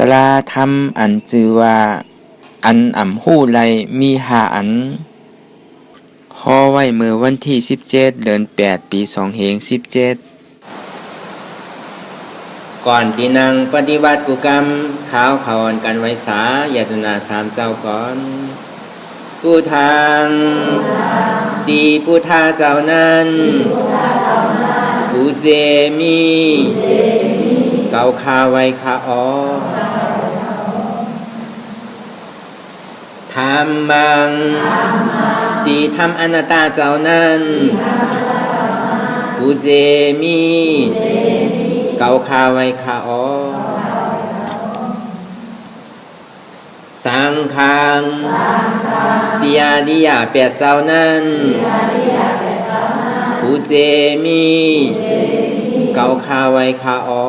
ตราธรรมอันจือว่าอันอ่ำหู้ไรมี5อันขอไว้เมื่อวันที่17เดือน8ปี2517ก่อนที่นางปฏิวัติกุกรรมข้าวเขาอ่อนกันไว้สายตนา3เจ้าก่อนผู้ทางตีผู้ทาเจ้านั้นผู้เจมีเก่าคาไว้คาออธรรมังตีทำอนัตตาเจ้านั้นผู้เจมีเก่าคาไว้คาออสังฆังติยาดิยาเปียเจ้านั้นผู้เจมีเก่าคาไว้คาออ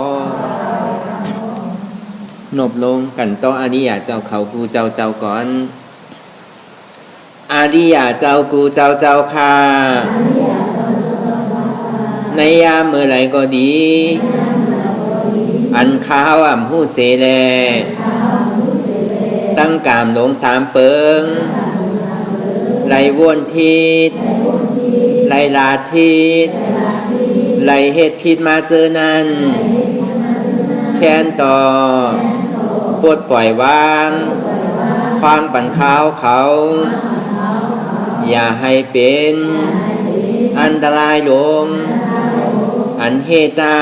นบลงกันต่ออริยะเจ้าเขากูเจ้าก่อนอริยะเจ้ากูเจ้าค่ะในยามเมื่อไรก็ดีอันข้าวอ่ำหูเสแลตั้งกามหลง3เปิงไรวนพิษไรลาดพิษไรเหตุพิษมาเจอนั้นแค้นต่อปวดปล่อยวางความปั่นข้าวเขาอย่าให้เป็นอันตรายลงอันเหตุตา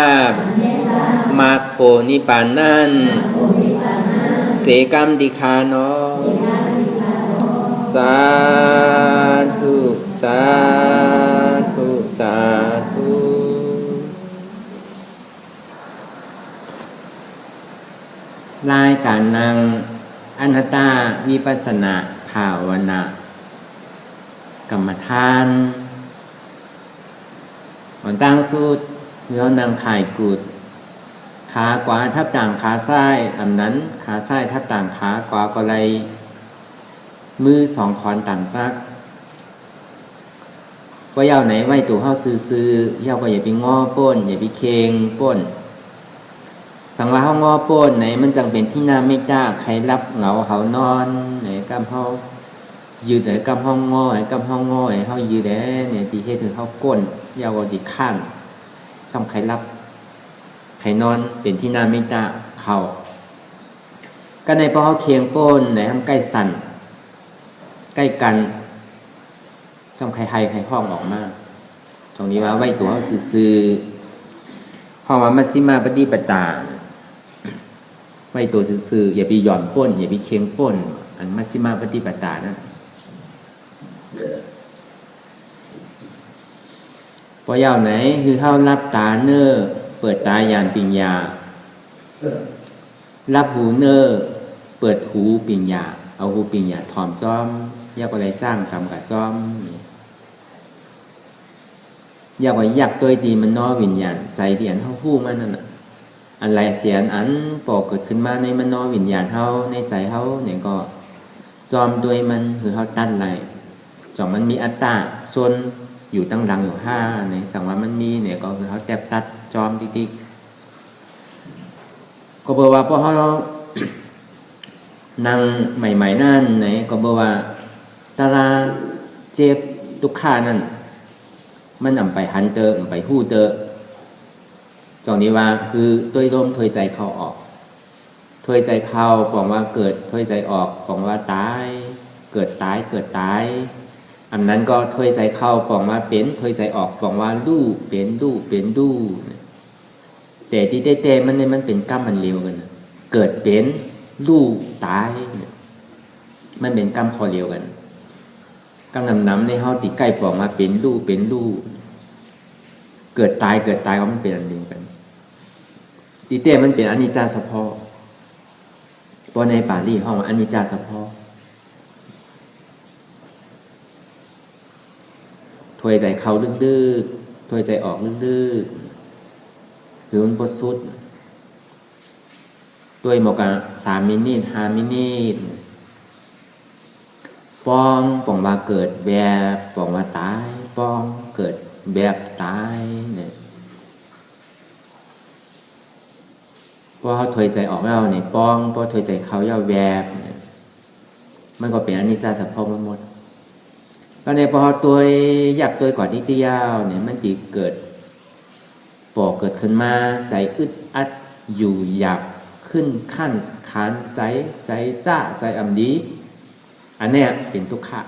มากโพนิปานนั้นเสกรรมดิคานอสาธุสาธุสาธุรายการนั่งอนัตตาวิปัสสนาภาวนากรรมฐานวันตั้งสุดแล้วนางข่ายกุดขาขวาทับต่างขาซ้ายอันนั้นขาซ้ายทับต่างขาขวาก็เลยมือ2คอนต่างตักว่าเย้าไหนไว้ตัวเข้าซื้อเย้าก็อย่าไปง้อป้นอย่าไปเคงป้นสังว่าเขาง้อป้นไหนมันจังเป็นที่น่าไม่กล้าใครรับเหงาเขานอนไหนกำเขายืดไหนกำห้องง้อไหนกำห้องง้อไหนเขายืดได้เนี่ยตีให้ถึงเขาก้นเย้าก็ตีข้านช่องใครรับใครนอนเป็นที่น่าไม่กล้าเขาก็ในพอเขาเคียงป้นไหนทำใกล้สั่นใกล้กันช่องใครห้องออกมาตรงนี้ว่าไว้ตัวเขาซื่อๆเพราะว่ามัชฌิมาปฏิปทาไว้ตัวซื่อๆอย่าไปหย่อนป้นอย่าไปเคียงป้นอันมัชฌิมาปฏิปทานะพอยาวไหนคือเข้ารับตาเนอเปิดตายานปิญญารับหูเนอเปิดหูปิญญาเอาหูปิญญาถอมจ้อมยากอะไรจ้างทำกับจ้อมอยากว่าอยากตัวดีมันนอวิญญาณใจที่อันเท่าหู้มันนั่นอะไรเสียอันปอกเกิดขึ้นมาในมันนอวิญญาณเท่าในใจเท่าเนี่ยก็จอมด้วยมันคือเขาตั้นไรจอมมันมีอัตตาส่วนอยู่ตั้งหลังอยู่5ในสังว่ามันมีเนี่ยก็คือเขาแตบตัดจอมติ๊กๆก็บอกว่าพอเขานั่งใหม่ๆนั่นไหนก็บอกว่าตาราเจ็บทุกข้านั่นมันนำไปหันเตอร์ไปหู้เตอร์จองนี้ว่าคือตัวลมถอยใจเข้าออกถอยใจเข้าบอกว่าเกิดถอยใจออกบอกว่าตายเกิดตายอันนั้นก็ถอยใจเข้าบอกว่าเป็นถอยใจออกบอกว่าลู่เป็นลู่แต่ที่เต้มันเนี่ยมันเป็นกรรมมันเร็วกันเกิดเป็นลู่ตายมันเป็นกรรมคอเร็วกันกำน้ำในเฮาติใกล้บอกมาเป็นลู่เกิดตายก็มันเป็นอันเดียวกันติเต้มันเป็นอนิจจาสัพพะเพราะในปาลีห้องอนิจจาสัพพะถอยใจเข้าลึกๆถอยใจออกลึกๆหรือมันบดสุดด้วยหมอก3 มินิ5 มินิป้องว่าเกิดแบบป้องว่าตายป้องเกิดแบบตายเนี่ย พอเขาถอยใจออกแล้วเนี่ยป้องพอถอยใจเขาย่อแวบเนี่ยมันก็เป็นอนิจจสภาพหมดก็ในพอตัวอยากตัวก่อนนิดเดียวเนี่ยมันจีเกิดปอกเกิดขึ้นมาใจอึดอัดอยู่อยากขึ้นขั้นขานใจจ้าใจอ่ำดีอันเนี้ยเป็นทุกขะ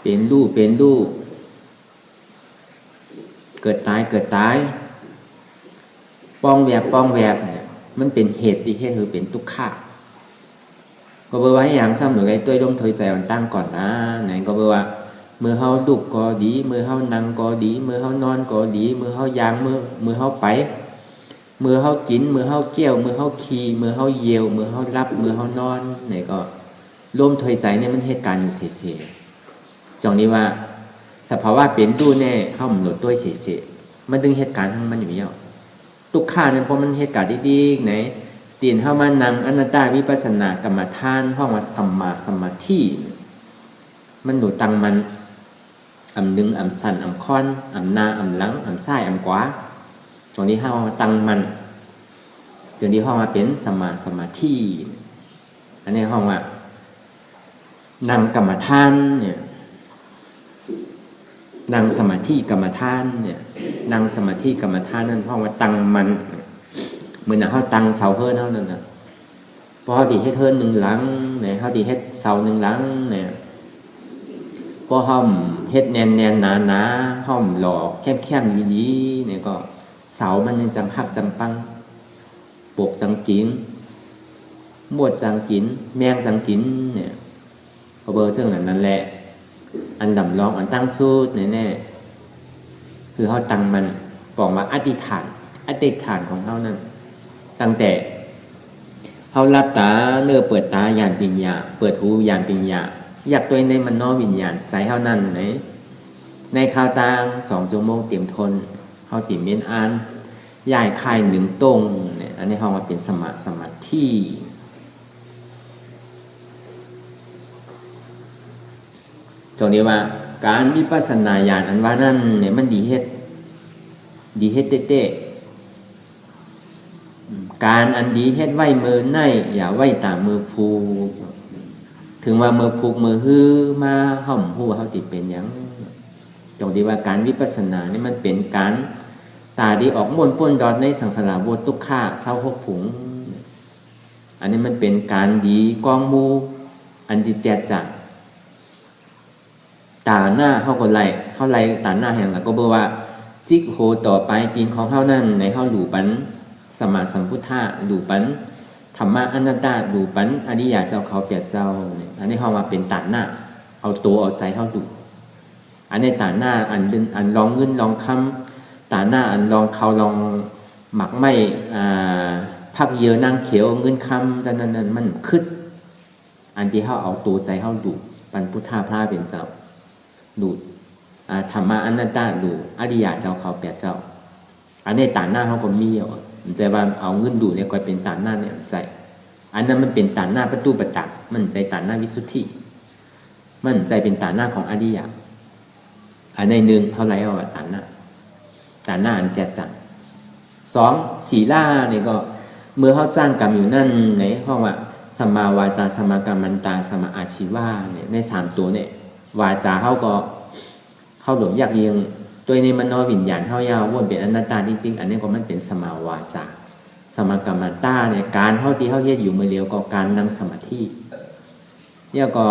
เป็นรูปเกิดตายป้องแวบเนี่ยมันเป็นเหตุที่คือเป็นทุกขะก็บอกว่าอย่างซ้ำหรือไงตัวลมถอยใจมันตั้งก่อนนะไหนก็บอกว่ามือเฮาดุกก็ดีมือเฮานั่งก็ดีมือเฮานอนก็ดีมือเฮายางมือเฮาไปมือเฮากินมือเฮาเกี่ยวมือเฮาขี่มือเฮาเยียวมือเฮารับมือเฮานอนไหนก็ลมถอยใจเนี่ยมันเหตุการณ์อยู่เสียจองนี้ว่าสภาวะเป็นตู้แน่เข้าหมดด้วยเสียมันดึงเหตุการณ์ทั้งมันอยู่เยอะทุกข้านั้นเพราะมันเหตุการณ์ดีๆไหนตีนเข้ามานั่งอนัตตาวิปัสสนากรรมฐานห้องว่าสัมมาสมาธิมันหนูตังมันอำนึงอำสันอำค้อนอำนาอำหลังอำซ้ายอำขวาตรงนี้ห้องว่าตังมันตรงนี้ห้องว่าเป็นสัมมาสมาธิอันนี้ห้องว่านั่งกรรมฐานเนี่ยนั่งสมาธิกรรมฐานเนี่ยนั่งสมาธิกรรมฐานนั่นห้องว่าตังมันเหมือนเขาตังเสาเฮิร์นเท่านั้นนะพอเขาตีให้เฮิร์นหนึ่งหลังเนี่ยเขาตีให้เสาหนึ่งหลังเนี่ยพอห้อมเฮ็ดแน่นหนาห้อมหล่อแคบดีๆเนี่ยก็เสามันยังจังหักจังปังปกจังกินมวดจังกินแมงจังกินเนี่ยพอเบอร์เจ้านั่นแหละอันดำลองอันตั้งสู้แน่ๆคือเขาตังมันบอกว่าอธิษฐานของเขานั่นตั้งแต่เขารับตาเนื้อเปิดตาญาณปัญญาเปิดหูญาณปัญญาอยากตัวในมันนอวิญญาณใจเขานั่นไหนในข่าวตาง2 ชั่วโมงเตรียมทนเขาติเมียนอ่านย้ายค่าย1 ตรงเนี่ยอันนี้เขาว่าเป็นสมาธิตรงนี้ว่าการวิปัสสนาญาณอันว่านั่นเนี่ยมันดีเฮ็ดเต้การอันดีเฮ็ดไว้มือในอย่าไว้ตามมือผูถึงว่ามือผูกมือฮื้อมาห่มหู้เขาติเป็นอย่างตรงที่ว่าการวิปัสสนานี่มันเป็นการตาดีออกม่วนป้นดอดในสังสารวัฏทุกข้าเศร้าหกผุงอันนี้มันเป็นการดีกองมูอันดีแจจังตาหน้าเขาก็ไล่ตาหน้าแห่งหลักก็บอกว่าจิกโหต่อไปตีนของเขานั่นในเขาหลู่ปันสมาสัมพุทธะหลู่ปันธรรมะอนัตตาหลู่ปันอริยเจ้าเขาเปียกเจ้าอันนี้เขามาเป็นตาหน้าเอาตัวเอาใจเขาดูอันนี้ตาหน้าอันลองเงินลองคำตาหน้าอันลองเขาลองหมักไม่พักเยอะนั่งเขียวเงินคำจันนั้นมันคึดอันที่เขาเอาตัวใจเขาดูปันพุทธะพระเป็นเจ้าดูธรรมะอนัตตาดูอริยเจ้าเขาเปียกเจ้าอันนี้ตาหน้าเขาก็มีมันใจว่าเอาเงินดูเนี่ยก็เป็นตาหน้าเนี่ยใจอันนั้นมันเป็นตาหน้าประตูประจักษ์มันใจตาหน้าวิสุทธิมันใจเป็นตาหน้าของอริยะอันในหนึ่งเท่าไรเอาตาหน้าอันแจจัง2ศีลาเนี่ยก็เมื่อเขาจ้างกรรมอยู่นั่นในห้องว่าสัมมาวาจาสัมมากัมมันตาสัมมาอาชีวะเนี่ยใน3ตัวเนี่ยวาจาเขาก็เขาหลงยากเยียงตัวในมโนวิญญาณเขายาววนเป็นอนัตตาจริงๆอันนี้ก็มันเป็นสัมมาวาจาสัมมากัมมันตาเนี่ยการเขาที่เขาเฮ็ดอยู่มือเดียวก็การนั่งสมาธิเนี่ยก็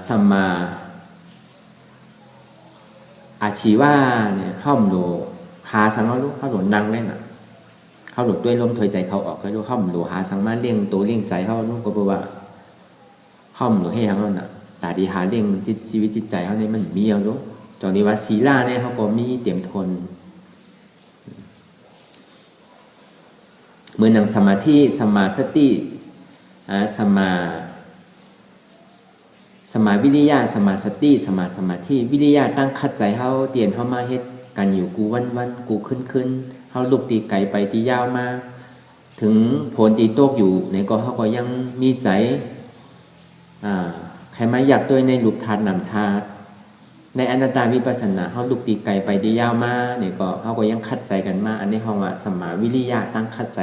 สัมมาอาชีวะเนี่ยเข้าหนูหาสังเขาลูกเข้าหนูนั่งได้น่ะเข้าหนูด้วยลมถอยใจเขาออกก็ลูกเข้าหนูหาสังมาเลี้ยงตัวเลี้ยงใจเขาลูกก็บอกว่าเข้าหนูให้เขาน่ะแต่ดีหาเลี้ยงชีวิตจิตใจเขาเนี่ยมันมีเอาลูกตอนนี้ว่าศีลาเนี่ยเขาก็มีเตรียมทนเมื่อนั่งสมาธิสัมมาสติสัมมาวิริยะสัมมาสติสัมมาสมาธิวิริยะตั้งคัดใจเฮาเตียนเฮามาเฮ็ดกันอยู่กูวันกูขึ้นเฮาลุกตีไกลไปตียาวมาถึงผลตีโตกอยู่ในก็เฮาก็ยังมีใจใครมาอยากด้วยในรูปธาตุนามธาตุ ในอนัตตาวิปัสสนาเขาลุกตีไกลไปได้ยาวมาเนี่ยก็เขาก็ยังคัดใจกันมาอันนี้เขาว่าสัมมาวิริยะตั้งคัดใจ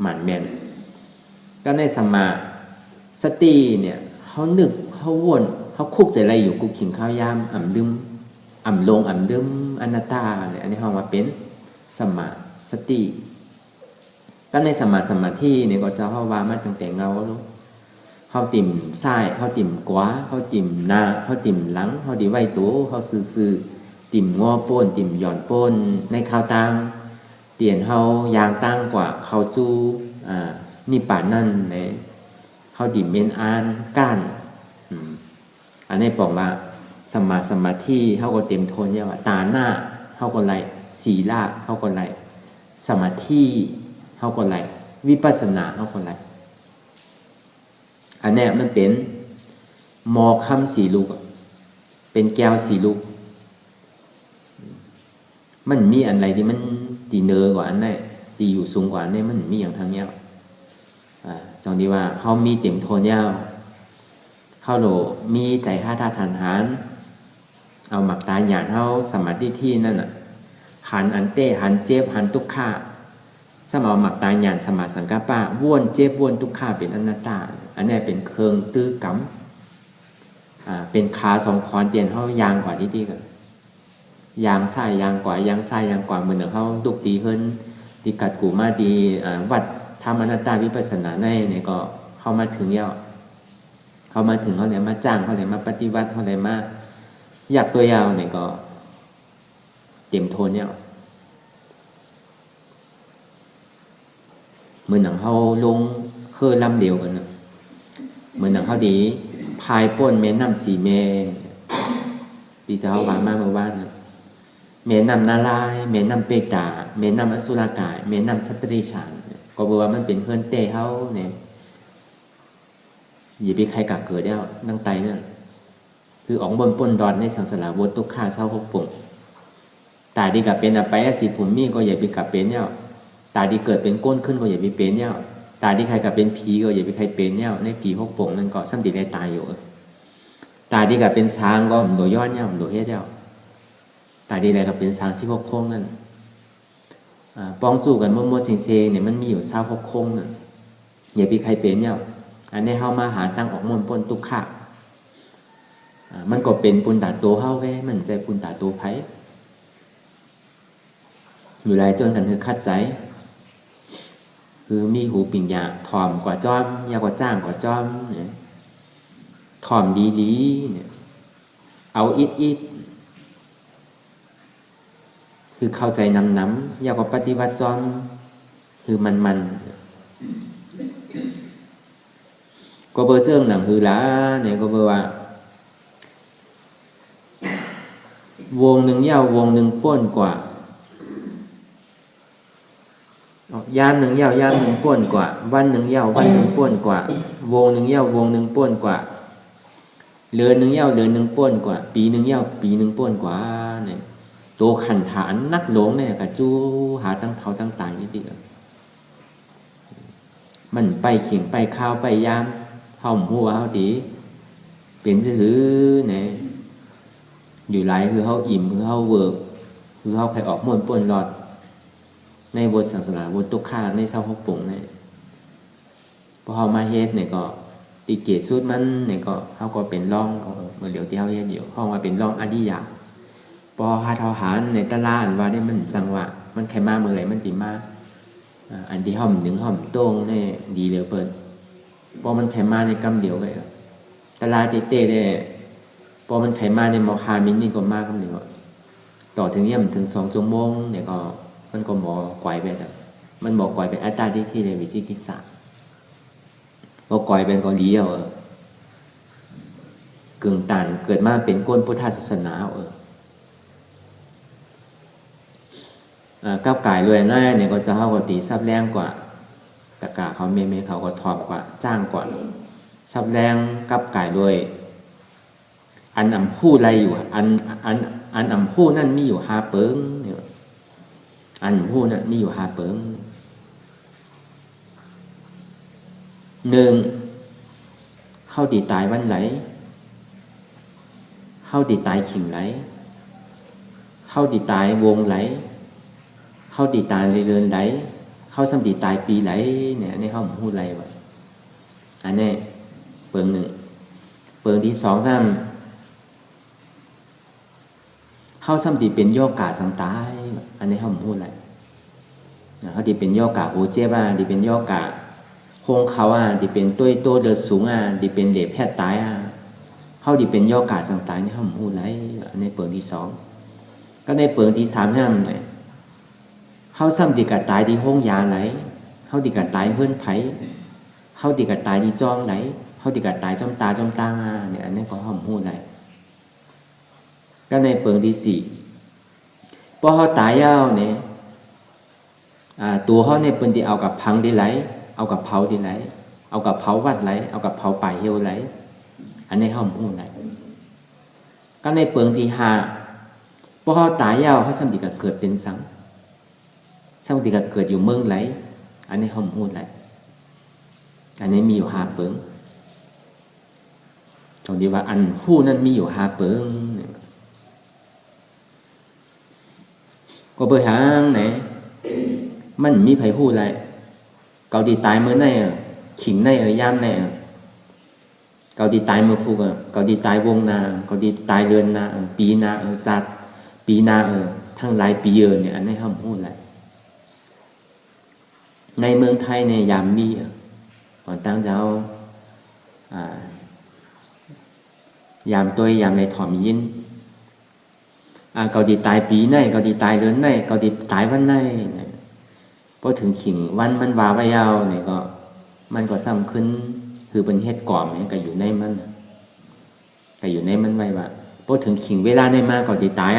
หมั่นแม่นก็ในสัมมาสติเนี่ยเขานึกเขาวนเขาคุกใจอะไรอยู่กุกขิงข้าวยามอ่ำลืมอ่ำลงอ่ำลืมอนัตตาเนี่ยอันนี้เขาว่าเป็นสัมมาสติก็ในสัมมาสมาธิเนี่ยก็จะเขาว่ามาตั้งแต่เงาลูกเขาติ่มซ้ายเขาติ่มขวาเขาติ่มหน้าเขาติ่มหลังเขาดีไว้ตัวเขาซื่อติ่มงอป้นติ่มหย่อนป้นในข้าวตังเตียนเขายางตั้งกว่าเขาจูนี่ป่านั่นในเขาติ่มเมนอานก้านอันนี้บอกว่าสมาสมาธิเขาก็เต็มโทนเนี่ยว่าตาหน้าเขาก็ไล่ศีลาเขาก็ไล่สมาธิเขาก็ไล่วิปัสสนาเขาก็ไล่อันนี้มันเป็นมอคำสีลูกเป็นแก้วสีลูกมันมีอะไรที่มันตีเนอกว่าอันนี้ตีอยู่สูงกว่าอันนี้มันมีอย่างทางเนี้ยจังดีว่าเขามีเต็มโทนเนี่ยเขาโหลมีใจท่าทานหารเอาหมักตาหยาดเขาสมาธิที่นั่นน่ะหันอันเต้หันเจ็บหันทุกข้าสมาหมักตาหยาดสมาสังกัปปะว่วนเจ็บว่วนทุกข้าเป็นอนัตตาอันนี้เป็นเครื่องตื้อกำเป็นขาสองคอนเตียนเขายางกว่าที่กันยางซ้ายยางกว่ายางซ้ายยางกว่าเหมือนเขาดุกตีเฮิรนตีกัดกูมาดีวัดธรรมอนัตตาวิปัสสนาในเนี่ยก็เข้ามาถึงแล้วเขามาถึงเขาเนี่ยมาจ้างเขาเนี่ยมาปฏิวัติเขาเนี่ยมาอยากตัวยาวเนี่ยก็เต็มโทนเนี่ยเหมือนหนังเขาลงเคยลำเดียวกันนะเหมือนหนังเขาดีพายป้นแม่น้ำสีเมดีจะเขาวางมากมาว่านะแม่น้ำนาลายแม่น้ำเปตาแม่น้ำอสุรกายแม่น้ำสัตตริชานก็บอกว่ามันเป็นเพื่อนเต้เขาเนี่ยอย่าไปใครกักเกิดแล้วนั่งไตเนี่ยคือออกบนปนดอนในสังสารวัฏทุกข้าเศร้าหกปุ่งตาดีกับเป็นไปสิผุมมีก็อย่าไปกับเป็นเนี่ยตาดีเกิดเป็นก้นขึ้นก็อย่าไปเป็นเนี่ยตาดีใครกับเป็นผีก็อย่าไปใครเป็นเนี่ยในผีหกปุ่งนั่นก็ซ้ำดีได้ตายอยู่ตาดีกับเป็นช้างก็มันโดยย้อนเนี่ยมันโดยเฮ็ดเนี่ยตาดีอะไรกับเป็นช้างที่หกโค้งนั่นป้องสู้กันมั่วๆเซ็งๆเนี่ยมันมีอยู่เศร้าหกโค้งนั่นอย่าไปใครเป็นเนี่ยอันนี้เข้ามาหาตั้งออกมนปนตุกขะมันก็เป็นปุณตาโตเข้าแก่มันใจปุณตาโตไผ่อยู่ไรจนกันคือคัดใจคือมีหูปิ่งยาถ่อมกว่าจอมยากกว่าจ้างกว่าจอมเนี่ยถ่อมดีๆเนี่ยเอาอิดคือเข้าใจน้ำยากกว่าปฏิวัติจอมคือมันก็เบอร์เจิ้งหนังคือล้าเนี่ยก็เบอร์ว่าวงหนึ่งยาววงหนึ่งป้วนกว่ายามหนึ่งยาวยามหนึ่งป้วนกว่าวันหนึ่งยาววันหนึ่งป้วนกว่าวงหนึ่งยาววงหนึ่งป้วนกว่าเดือนหนึ่งยาวเดือนหนึ่งป้วนกว่าปีหนึ่งยาวปีหนึ่งป้วนกว่าเนี่ยตัวขันฐานนักหลงเนี่ยกับจู้หาตั้งเท้าตั้งตายนี่ดิมันไปเขียงไปข้าวไปยามห้องหัวเขาดีเป็นซื้อเนี่ยอยู่ไรคือเขาอิ่มคือเขาเวิร์กคือเขาใครออกม้วนป่วนหลอดในบทสังสารบทตุกขาในเศร้าหกปุ่งเนี่ยพอเขามาเฮ็ดเนี่ยก็ตีเกียรสุดมันเนี่ยก็เขาก็เป็นร่องเมื่อเดี๋ยวที่เขาเฮ็ดเดี๋ยวเขามาเป็นร่องอดียาพอหาเท้าหารในตลาดว่าได้มันจังหวะมันใครมาเมื่อไรมันตีมาอันที่ห้อมหนึ่งห้อมโต้งเนี่ยดีเหลือเปิดพอมันใครมาในกำเดียวเลยตลาดเต้ๆเนี่ยพอมันไขมาในมอคามินนี่ก็มากครับหนึ่งต่อถึงเยี่ยมถึง2 ชั่วโมงเนี่ยก็มันก็หมอก่อยไปแต่มันบอกก่อยไปอัตตาที่ในวิจิกิสาพอก่อยเป็นก็เลี้ยวกึ่งตันเกิดมาเป็นก้นพุทธศาสนาก้าวไก่รวยหน้าเนี่ยก็จะเข้ากับตีซับแรงกว่าตะกาเขาเมเขาก็ทอบกว่าจ้างกว่าซับแรงก้าวไก่รวยอันอ่ำผู้ไรอยู่อันอ่ำผู้นั่นมีอยู่5 เปิงเนี่ยอันผู้นั่นมีอยู่5 เปิง1เข้าตีตายวันไหลเข้า เข้าติตายขิงไหลเข้าติตายวงไหลเข้าติตายเรือนไหลเข้าสัมติตายปีไหลเนี่ยอันนี้เข้าพูดอะไรวะอันนี้เปิงหนึ่งเปิงที่สองซ้ำเข้าสัมติเป็นโยกาสังตายอันนี้เข้าพูดอะไรเขาที่เป็นโยกาโหเจ็บที่เป็นโยกาโคงเขาที่เป็นตัวโตเดือดสูงที่เป็นเหล็บแพทย์ตายเขาที่เป็นโยกาสังตายนี่เข้าพูดอะไรอันนี้เปิงที่สองก็ในเปิงที่สามห้ามเนี่ยเขาซ้ำดีกับตายที่ห้องยาไหลเขาดีกับตายเฮือนไผ่เขาดีกับตายที่จ้องไหลเขาดีกับตายจ้อมตาเนี่ยอันนี้ก็ห้ามพูดอะไรก็ในเปิงที่สี่พอเขาตายยาวเนี่ยตัวเขาเนี่ยเป็นที่เอากับพังที่ไหลเอากับเผาที่ไหลเอากับเผาวัดไหลเอากับเผาป่าเหี่ยวไหลอันนี้ห้ามพูดอะไรก็ในเปิงที่ห้าพอเขาตายยาวเขาซ้ำดีกับเกิดเป็นสังซ้ำดีกับเกิดอยู่เมืองไหลอันนี้ห้ามพูดอะไรอันนี้มีอยู่ห้าเปิงตรงที่ว่าอันผู้นั้นมีอยู่ห้าเปิงก็เบอร์หางไหนมันมีไผหู้ไรเกาดีตายเมื่อไหนขิงในย่ามในเกาดีตายเมื่อฟูกเกาดีตายวงนาเกาดีตายเรือนนาปีนาจัดปีนาทั้งหลายปีเนี่ยอันนี้ห้ามพูดไรในเมืองไทยในยามมีก่อนตั้งเจ้ายามตัวยามในถ่อมยินเกาดีตายปีในเกาดีตายเรือนในเกาดีตายวันในพอถึงขิงวันมันวาไว้ยาวเนี่ยก็มันก็ซ้ำขึ้นคือเป็นเฮ็ดก่อมเนี่ยก็อยู่ในมันก็อยู่ในมันไว้ว่าพอถึงขิงเวลาในมาก็ดีตาย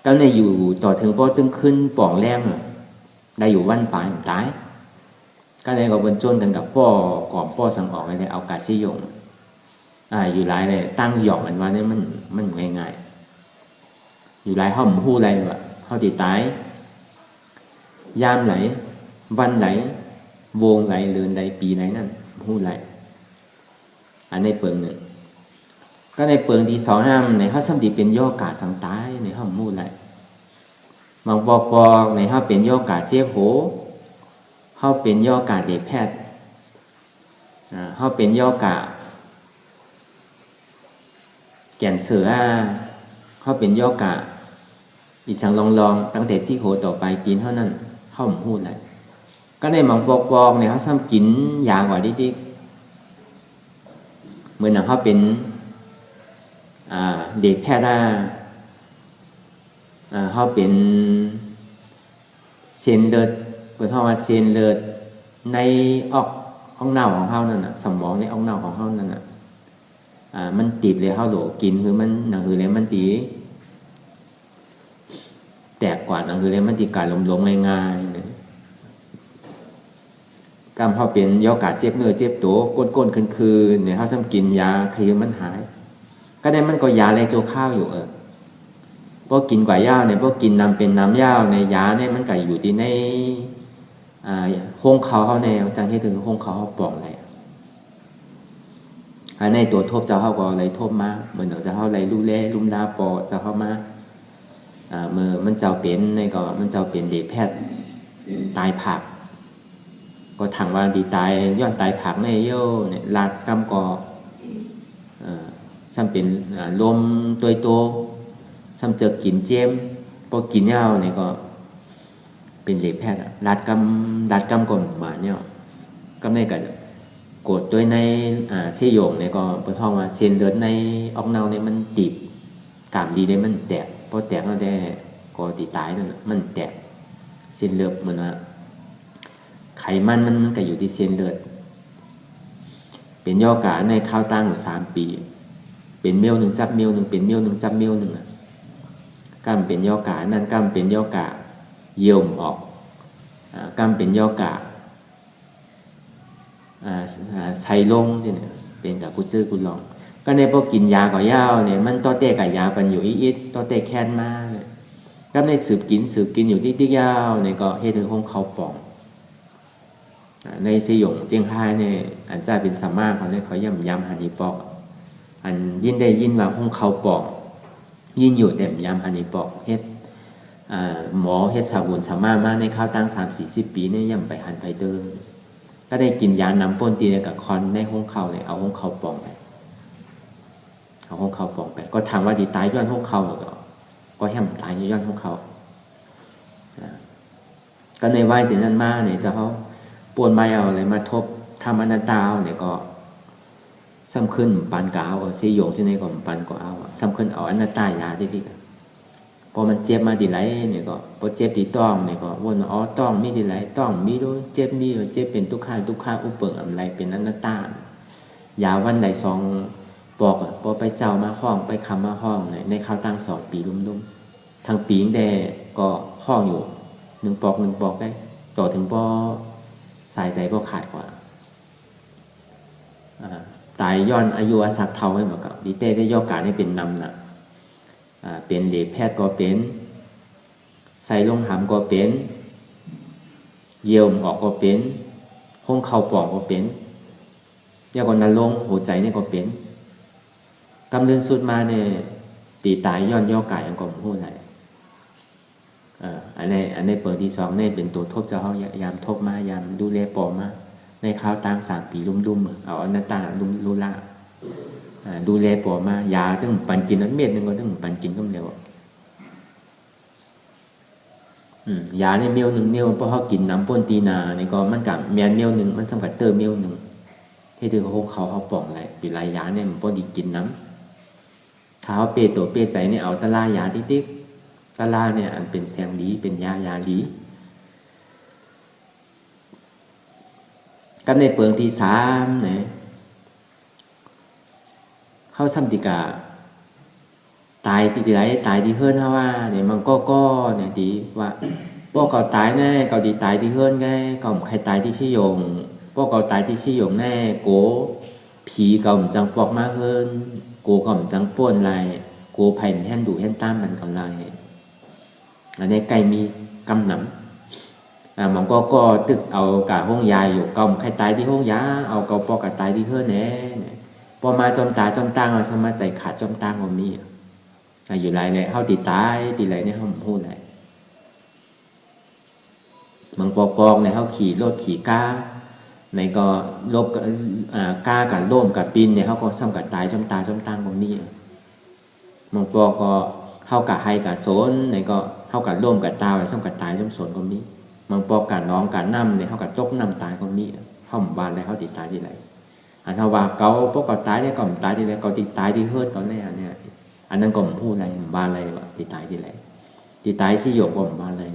ก็ในอยู่ต่อถึงพอตึงขึ้นป่องแรงได้อยู่วันป่าตายก็เลยก็บนจนกันกับพ่อก่อมพ่อสังออกอะไรเอากาชิยงอยู่หลายเลยตั้งหยอกมันว่าเนี่ยมันง่ายๆอยู่หลายห้องหู้อะไรวะเขาติดตายยามไหลวันไหลวงไหลเรือนไหลปีไหลนั่นหู้ไหลอันในเปิงหนึ่งก็ในเปิงที่สองห้ามในเขาซ้ำดีเป็นโยกาสังตายในห้องหู้ไหลบางปอกในเขาเป็นโยกาเจี๊ยบโหเขาเป็นโยกาเด็กแพทย์เขาเป็นโยกาแก่นเสือเขาเป็นโยกะอีสังลองตั้งแต่ที่โหต่อไปกินเท่านั้นเขาไม่พูดเลยก็ในหมองปอกเนี่ยเขาซ้ำกินยากว่าดิเหมือนอย่างเขาเป็นเด็กแพทย์เขาเป็นเซนเลือดเปิดห้องว่าเซนเลือดในออกห้องเน่าของเขานั่นสมองในห้องเน่าของเขานั่นมันตีบเลยเขาโหลกินคือมันหนังคือเลยมันตีแตกกว่าหนังคือเลยมันตีการลมๆง่ายๆเนี่ยกำเขาเป็นยอกาเจ็บเนื้อเจ็บตัวก้นคืนเนี่ยเขาซ้ำกินยาคือมันหายก็ได้มันก็ยาอะไรโจข้าวอยู่พวกกินกว่ายาเนี่ยพวกกินน้ำเป็นน้ำยาในยาเนี่ยมันก็อยู่ที่ในโค้งเขาในจังให้ถึงโค้งเขาปล่องอะไรในตัวทบจะเข้าก็อะไรทบมาเหมือนจะเข้าอะไรลูเล่ลุ่มดาปอจะเข้ามาเมื่อมันเจ้าเป็นในก็มันเจ้าเป็นเด็กแพทย์ตายผักก็ถังว่าดีตายย้อนตายผักในเยอะเนี่ยลาดกำกอซ้ำเป็นลมตัวโตซ้ำเจอกินเจมพอกินยาวเนี่ยก็เป็นเด็กแพทย์ลาดกำก่อนมาเนี่ยกำในกันกดตัวในเสี่ยงเนี่ยก็เปิดห้องว่าเส้นเลือดในออกเน่าเนี่ยมันตีบกามดีเนี่ยมันแตกพอแตกแล้วได้ก็ตีตายนั่นมันแตกเส้นเลือดเหมือนว่าไขมันก็อยู่ที่เส้นเลือดเป็นย่อกาในข้าวตั้งอยู่3 ปีเป็นเมียวหนึ่งจับเมียวหนึ่งเป็นเมียวหนึ่งจับเมียวหนึ่งกำเป็นย่อกานั่นกำเป็นย่อกาเยี่ยมออกกำเป็นย่อกาใส่ลงที่เนี่ยเป็นกับกูจื้อกูลองก็ในพวกกินยาก่อยาวเนี่ยมันต่อเตะกับยาปันอยู่อีต่อเตะแค้นมาก็ในสืบกินอยู่ที่ยาวเนี่ยก็ให้ถึงห้องเขาป่องในสยองเจียงไฮ้เนี่ยอันจะเป็นสามารถเขาเนี่ยเขาย่ำหันอีปอก อันยินได้ยินว่าห้องเขาปอกยินอยู่แต่ยามอันนี้ปอกเฮ็ดหมอเฮ็ดสาวุนสามามาในข้าวตั้ง30-40 ปีเนี่ยยังไปหันไปเดินก็ได้กินยาน้ำป้นตีกับคอนในห้องเขาเลยเอาห้องเขาปอกไปเอาห้องเขาปอกไปก็ทางว่าดีตายย้อนห้องเขาก็แฮมตายย้อนห้องเขาก็ในวัยสิ่งนั้นมาเนี่ยจะเขาปวนไม้เอาอะไรมาทบทำอนันตาเนี่ยก็ซ้ำขึ้นปันกาวซีโยกที่ในก็ปันก็เอาซ้ำขึ้นเอาอนันตายาได้ดีพอมันเจ็บมาดีไรเนี่ยก็พอเจ็บดีต้องเนี่ยก็วนอ๋อต้องมีดีไรต้องมีด้วยเจ็บมีเจ็บเป็นทุกข้าอุปเปิงอะไรเป็นอนันตายาวันใด2 ปอกพอไปเจ้ามาห้องไปคำมาห้องในข้าวตั้ง2 ปีลุ่มๆทางปีงแดก็ห้องอยู่1 ปอกได้ต่อถึงพอสายใจพอขาดกว่าตายย้อนอายุอาศักเท่าไว้เหมือนกับดีเต้ได้ย่อการให้เป็นนำนะเป็นเหลแพทย์ก็เป็นใส่ลงหามก็เป็นเยี่ยวออกก็เป็นห้องเข่าปอกก็เป็นยาก่อนนั้นลงหัวใจนี่ก็เป็นกำเนิดสุดมาเนี่ยตีตายย้อนย่อกายอย่างก่อนพูดอะไรอันนี้เปิดที่2เนี่ยเป็นตัวทบจะเขายามทบมายามดูแลปอมาในข้าวตั้ง3 ปีลุ่มๆเอาอนัตตาลุล่าดูแลปอมายาต้องปันกินนั้นเม็ดนึงก็ต้องปันกินก็เร็วยาในเมียว1 เนียวเพราะเขากินน้ำป้นตีนาเนี่ยก็มันกับแมนเมียว1มันสำคัญเตอร์เมียว1ที่ถือเขาป่องอะไรปีลายยาเนี่ยมันป้นดีกินน้ำถ้าเขาเปตัวเปใจเนี่ยเอาตะลายาติ๊กตะลาเนี่ยอันเป็นแซงดีเป็นยาดีกันในเปิงที่3เนี่ยเขาซ้ำติกาตายที่ไหนตายที่เฮือนเขาว่าเนี่ยมันก็เนี่ยดีว่าพวกเขาตายแน่เขาดีตายที่เฮือนไงเขาใครตายที่ชิยงพวกเขาตายที่ชิยงแน่โกผีเขาจังปอกมาเฮือนโกเขาจังป้วนไรโกไผ่แห่นดูแห่นตามมันกำไรอันนี้ไก่มีกำหนำมันก็ตึกเอากะห้องยาอยู่กำใครตายที่ห้องยาเอาเกาปอกกะตายที่เฮือนแน่พอมาจมตายจมตั้งเราสมาใจขาดจมตั้งก็มีอยู่ไรเนี่ยเขาติดตายติดไรเนี่ยเขาพูดไรบางปอกเนี่ยเขาขี่รถขี่ก้าในก็ลบก้ากับล่มกับปีนเนี่ยเขาก็ซ้ำกับตายจมตั้งก็มีบางปอกก็เข้ากับไฮกับโซนในก็เข้ากับล่มกับตาไว้ซ้ำกับตายจมโซนก็มีบางปอกกับน้องกับน้ำเนี่ยเขากับตกน้ำตายก็มีเข้าหมู่บ้านเลยเขาติดตายที่ไรอันถ้าว่าเขาพวกเขาตายเนี่ยก็ตายที่ไรเขาติดตายที่เฮือดเขาเนี่ยเนี่ยอันนั้นก็พูดอะไรบ้านอะไรวะติดตายที่ไรติดตายสิโยกก็บ้านอะไร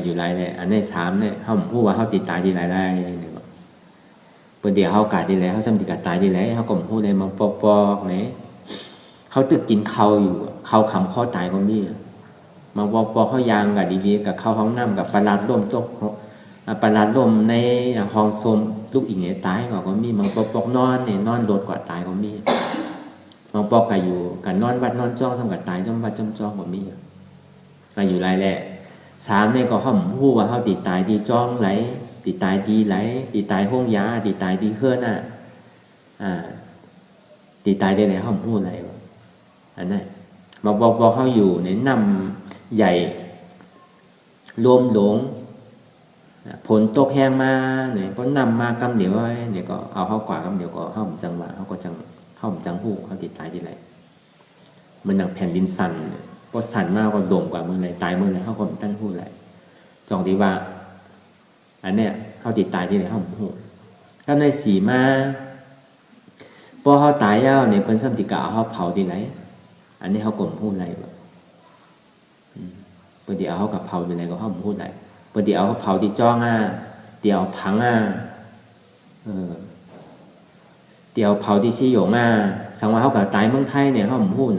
อยู่ไรเลยอันนี้3เนี่ยเขาพูดว่าเขาติดตายที่ไรได้เนี่ยเปิดเดี๋ยวเขากาดที่ไรเขาซ้ำติดกาดตายที่ไรเขาก็พูดอะไรมาปอกเนี่ยเขาตึกกินเขาอยู่เขาขำข้อตายก็มีมาปอกเขายางกับดีๆกับเขาห้องน้ำกับปลาล่มตกปลาล่มในห้องสมลูกอีกเนี่ยตายก็มีมันปอกนอนเนี่ยนอนโดดกว่าตายก็มีบางปอกก็อยู่กันนอนวัดนอนจ้องสำกับตายจ้องวัดจ้องก็มีก็อยู่ไรแหละ3เนี่ยก็เขาพูดว่าเขาติดตายที่จ้องไหลติดตายดีไหลติดตายห้องยาติดตายที่เพื่อนติดตายได้ไหนเขาพูดอะไรอันนั้นมาบอกเขาอยู่ในนำใหญ่รวมหลงผลตกแห้งมาเนี่ยพอนำมากำเดียวเนี่ยก็เอาเข้ากว่ากำเดียวก็เข้าจังหวะเขาก็จังหูเขาติดตายที่ไรมันอย่างแผ่นดินสั่นพอสั่นมากก็โด่งกว่าเมื่อไรตายเมื่อไรเขาก็ตั้งหูไรจองที่ว่าอันเนี้ยเขาติดตายที่ไรเขาหูถ้าในสีมาพอเขาตายแล้วเนี่ยเป็นสัมติกาเขาเผาที่ไรอันนี้เขากลมพูดอะไรแบบปกติเอาเขากับเผาที่ไรก็เขาพูดอะไรปกติเอาเขาเผาที่จ้องเดี๋ยวพังเดี๋ยวเผาที่ชิโยงสังว่าเขากับตายเมืองไทยเนี่ยเขาพูด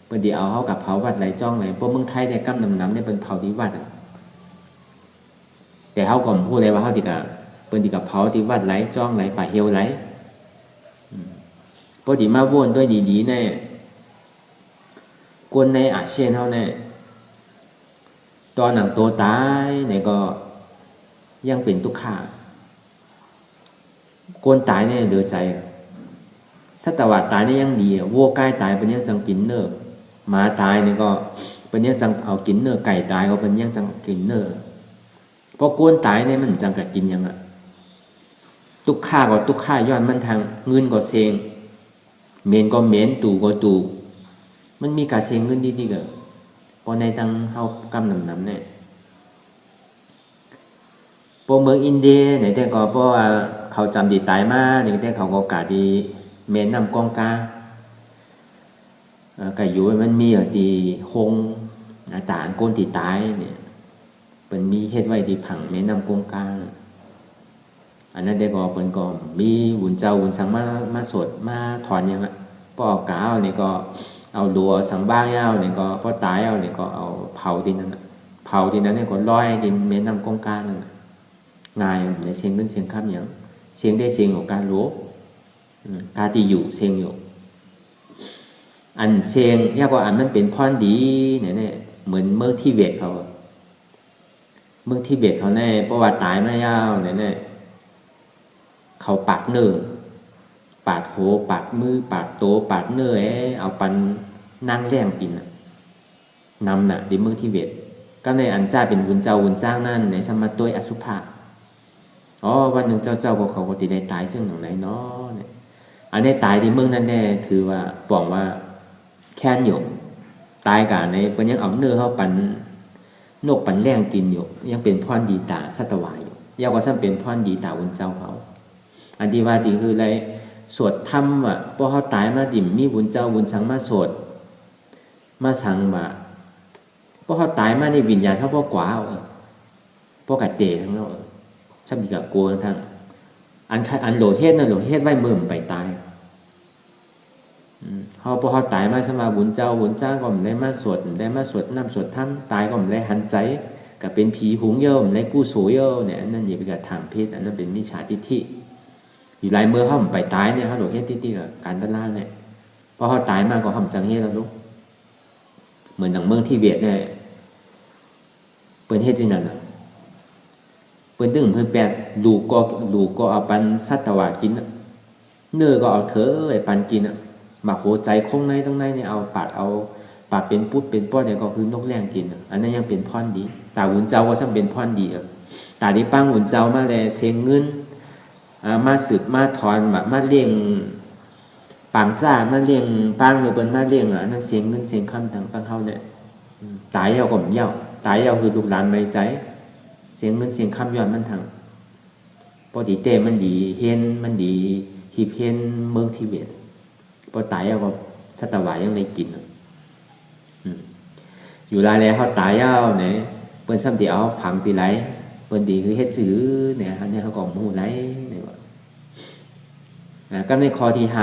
ปกติเอาเขากับเผาวัดไหลจ้องไหลเพราะเมืองไทยเนี่ยกำน้ำเนี่ยเป็นเผาที่วัดแต่เขาก็พูดเลยว่าเขาติดกับปกติกับเผาที่วัดไหลจ้องไหลป่าเฮียวไหลปกติมาวนด้วยดีๆเนี่ยกวนในอาเซียนเขาเนี่ยตอนหนังตัวตายเนี่ยก็ยังเป็นทุกข์ โกนตายเนี่ยเดือใจสัตวะตายเนี่ยยังดีวัวไก่ตายเป็นยังจังกินเนอร์หมาตายเนี่ยก็เป็นยังจังเอากินเนอร์ไก่ตายก็เป็นยังจังกินเนอร์เพราะโกนตายเนี่ยมันจังกับกินยังอะตุกข่าก็ตุกข่าย้อนมันทางเงินก็เซงเมนก็เมนตูก็ตูมันมีการเซงเงินดีๆก็พอในตังเฮากำนำเนี่ยพอเมืองอินเดียเนี่ยแต่ก็เพราะว่าเขาจำดีตายมาเนี่ยแต่เขาก็กาดีเมนนำกองกาก็อยู่มันมีดีคงต่างก้นที่ตายเนี่ยเป็นมีเฮ็ดไว้ดีผังเมนนำกองกาอันนั้นแต่ก็เป็นก็มีวุ่นเจ้าวุ่นสังมาสดมาถอนยังอ่ะพอเอากาวเนี่ยก็เอาดัวสังบ้างเอาเนี่ยก็พอตายเอาเนี่ยก็เอาเผาที่นั้นเผาที่นั้นเนี่ยก็ร้อยดินเมนนำกองกานั่นง่ายในเสียงเป็นเสียงข้ามอย่างเสียงได้เสียงของการรู้การที่อยู่เสียงอยู่อันเสียงยากกว่าอันมันเป็นพรดีเนี่ยเหมือนเมืองทิเบตเขาเมืองทิเบตเขาแน่เพราะว่าตายไม่ยาวเนี่ยเขาปาดเนื้อปาดโหปาดมือปาดโตปาดเนื้อเอาปันนั่งแรงกินนำน่ะดิเมืองทิเบตก็ในอันจ้าเป็นวุนเจ้าวุนจ้างนั่นในสมัยตัวอสุภะวันหนึ่งเจ้าของเขาก็ติได้ตายซึ่งหนังไหนเนาะเนี่ยอันนี้ตายที่เมืองนั้นแน่ถือว่าบอกว่าแค่นอยู่ตายกันในเป็นยังเอาเนื้อเขาปันนกปันแรงกินอยู่ยังเป็นพรดีตาสัตวายอยู่ยาวกว่าซ้ำเป็นพรดีตาวุนเจ้าเขาอันที่ว่าดีคืออะไรสวดธรรมอ่ะพอเขาตายมาดิ่มมีวุนเจ้าวุนสังมาสวดมาสังมาพอเขาตายมาในวิญญาณเขาพวกกว่าพวกกะเตะทั้งนั้นชับดีกับโกนทั้งอันโหลเฮ็ดนั่นโหลเฮ็ดไว้เมื่อมไปตายเขาพอเขาตายมาสมาบุญเจ้าบุญจ้างก็ไม่ได้มาสวดได้มาสวดน้ำสวดถ้ำตายก็ไม่ได้หันใจกับเป็นผีหุงเย่อมได้กู้โสเย่อเนี่ยนั่นอย่าไปกับทางเพศอันนั้นเป็นมิจฉาทิฏฐิอยู่หลายเมื่อเขาไปตายเนี่ยเขาโหลเฮ็ดทิฏฐิกับการตะล่าเนี่ยพอเขาตายมาก็ทำจังเฮ็ดแล้วลูกเหมือนหนังเมืองที่เวียดเนี่ยเปิดเฮ็ดที่นั่นน่ะเปิดดึงเพื่อแปดลูกก็เอาปันสัตวากินเนื้อก็เอาเถอไอ้ปันกินมาโหใจคงในตรงในเนี่ยเอาปาดเป็นปุ๊ดเป็นป้อนเนี่ยก็คือนกแรงกินอันนั้นยังเป็นพรดีตาหุ่นเจ้าก็ช่างเป็นพรดีตาที่ปังหุ่นเจ้ามาเลยเสียงเงินมาสืบมาถอนมาเลี้ยงปางจ้ามาเลี้ยงปังหรือเป็นมาเลี้ยงอันนั้นเสียงเงินเสียงคำต่างปังเขาเนี่ยตายเอาก็ไม่เย้าตายเอาคือลูกหลานไม่ใจเสียงเงินเสียงคำย้อนมันทางปกติเต้มันดีเฮียนมันดีที่เพี้ยนเมืองทิเบตพอตายเอาก็สัตวายยังได้กินอยู่ลายแล้วเขาตายเอาเนี่ยเปิ้นซ้ำที่เอาฝังตีไรเปิ้นดีคือเฮ็ดซื้อเนี่ยอันนี้เขาก็มูไรเนี่ยว่าก็ในข้อที่5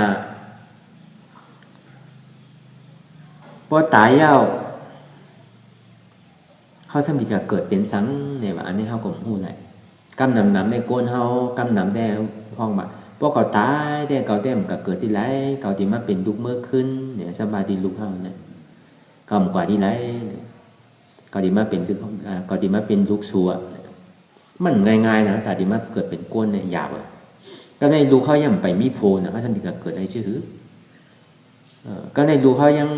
พอตายเอาเขาซ้ำที่ก็เกิดเป็นสังเนี่ยว่าอันนี้เขาก็มูไรกำนำในโกนเขากำนำได้ห้องบ่พวกเขาตายแต่เขาเต็มก็เกิดที่ไรเขาที่มาเป็นลูกเมื่อขึ้นเนี่ยสบายดีลูกเขาเนี่ยก็มกว่าที่ไรเขาที่มาเป็นเขาที่มาเป็นลูกสัวมันง่ายๆนะแต่ที่มาเกิดเป็นก้นเนี่ยยาวก็ในลูกเขายังไปมีโพนะเขาทำดีก็เกิดอะไรชื่อก็ในลูกเขายัง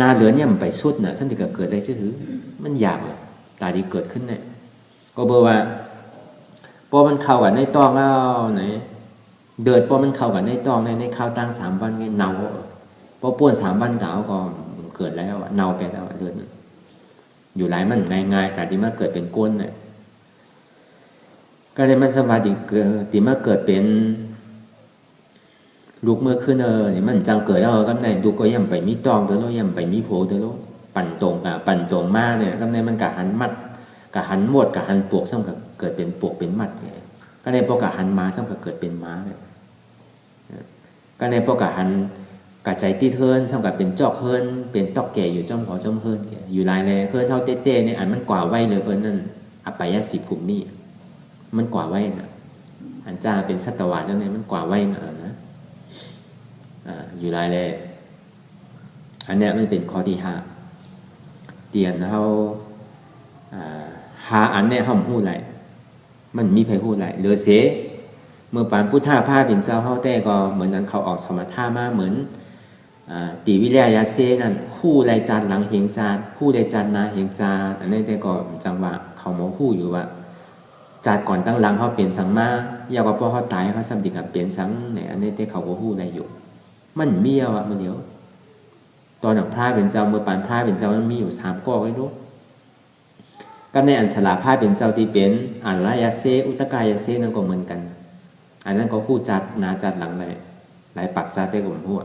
นาเหลือเนี่ยมันไปสุดนะทำดีก็เกิดอะไรชื่อมันยาวแต่ที่เกิดขึ้นเนี่ยก็เบอร์ว่าพอมันเข้ากับในต้องแล้วไหนเดือดพอมันเข้ากับในต้องในข้าวตั้ง3 วันไงเน่าพอป้วน3 วันเก่าก็เกิดแล้วเน่าไปแล้วเดือดอยู่หลายมันง่ายๆแต่ที่มาเกิดเป็นก้นเนี่ยก็เลยมันสมาธิเกิดที่มาเกิดเป็นลูกเมื่อขึ้นเนี่ยมันจังเกิดแล้วก็ในลูกก็ย่ำไปมีตองเด้อแล้วย่ำไปมีโผเด้อแล้วปั่นตรงมาเนี่ยก็ในมันกะหันมัดกะหันหมดกะหันปวกซ้ำกับเกิดเป็นปวกเป็นมัดเนี่ยก็ในพวกกะหันม้าซ้ำกับเกิดเป็นม้าเนี่ยก็ในพวกกะหันกะใจตีเฮินซ้ำกับเป็นจอกเฮินเป็นตอกแก่อยู่จ้อมหอจ้อมเฮินแก่อยู่ลายเลยเฮินเท่าเต้ๆเนี่ยอันมันกว่าไว้เลยเพิ่นนั่นอปาย10 กลุ่มนี่มันกว่าไว้นะอันจ้าเป็นสัตวาแล้วเนี่ยมันกว่าไว้นะอยู่ลายเลยอันเนี้ยมันเป็นข้อที่5เตียนเขาหาอันเนี่ยเขาพูดอะไรมันมีใครพูดอะไรเหลือเส เมื่อปานพุทธาพาเป็นเจ้าเฮาแต่ก็เหมือนนั้นเขาออกสมถะมาเหมือนตีวิริยะเซนั่นฮู้ไรจานหลังเฮงจานฮู้ไรจานนาเฮงจานอันนี้แต่ก็จังว่าเขาโมฮู้อยู่ว่าจานก่อนตั้งหลังเขาเปลี่ยนสังมาอยากว่าพอเขาตายเขาสำติกับเปลี่ยนสังเนี่ยอันนี้แต่เขาโมฮู้อะไรอยู่มันมีอ่ะมันเดียวตอนหนังพระเป็นเจ้าเมื่อปานพระเป็นเจ้ามันมีอยู่3 ก้อไว้รู้ก็ในอันสลาพระเป็นเจ้าที่เป็นอันรายเซอุตกายเซนั่นก็เหมือนกันอันนั้นก็คู่จัดนาจัดหลังหลายปักจัดได้ก็ผมพูด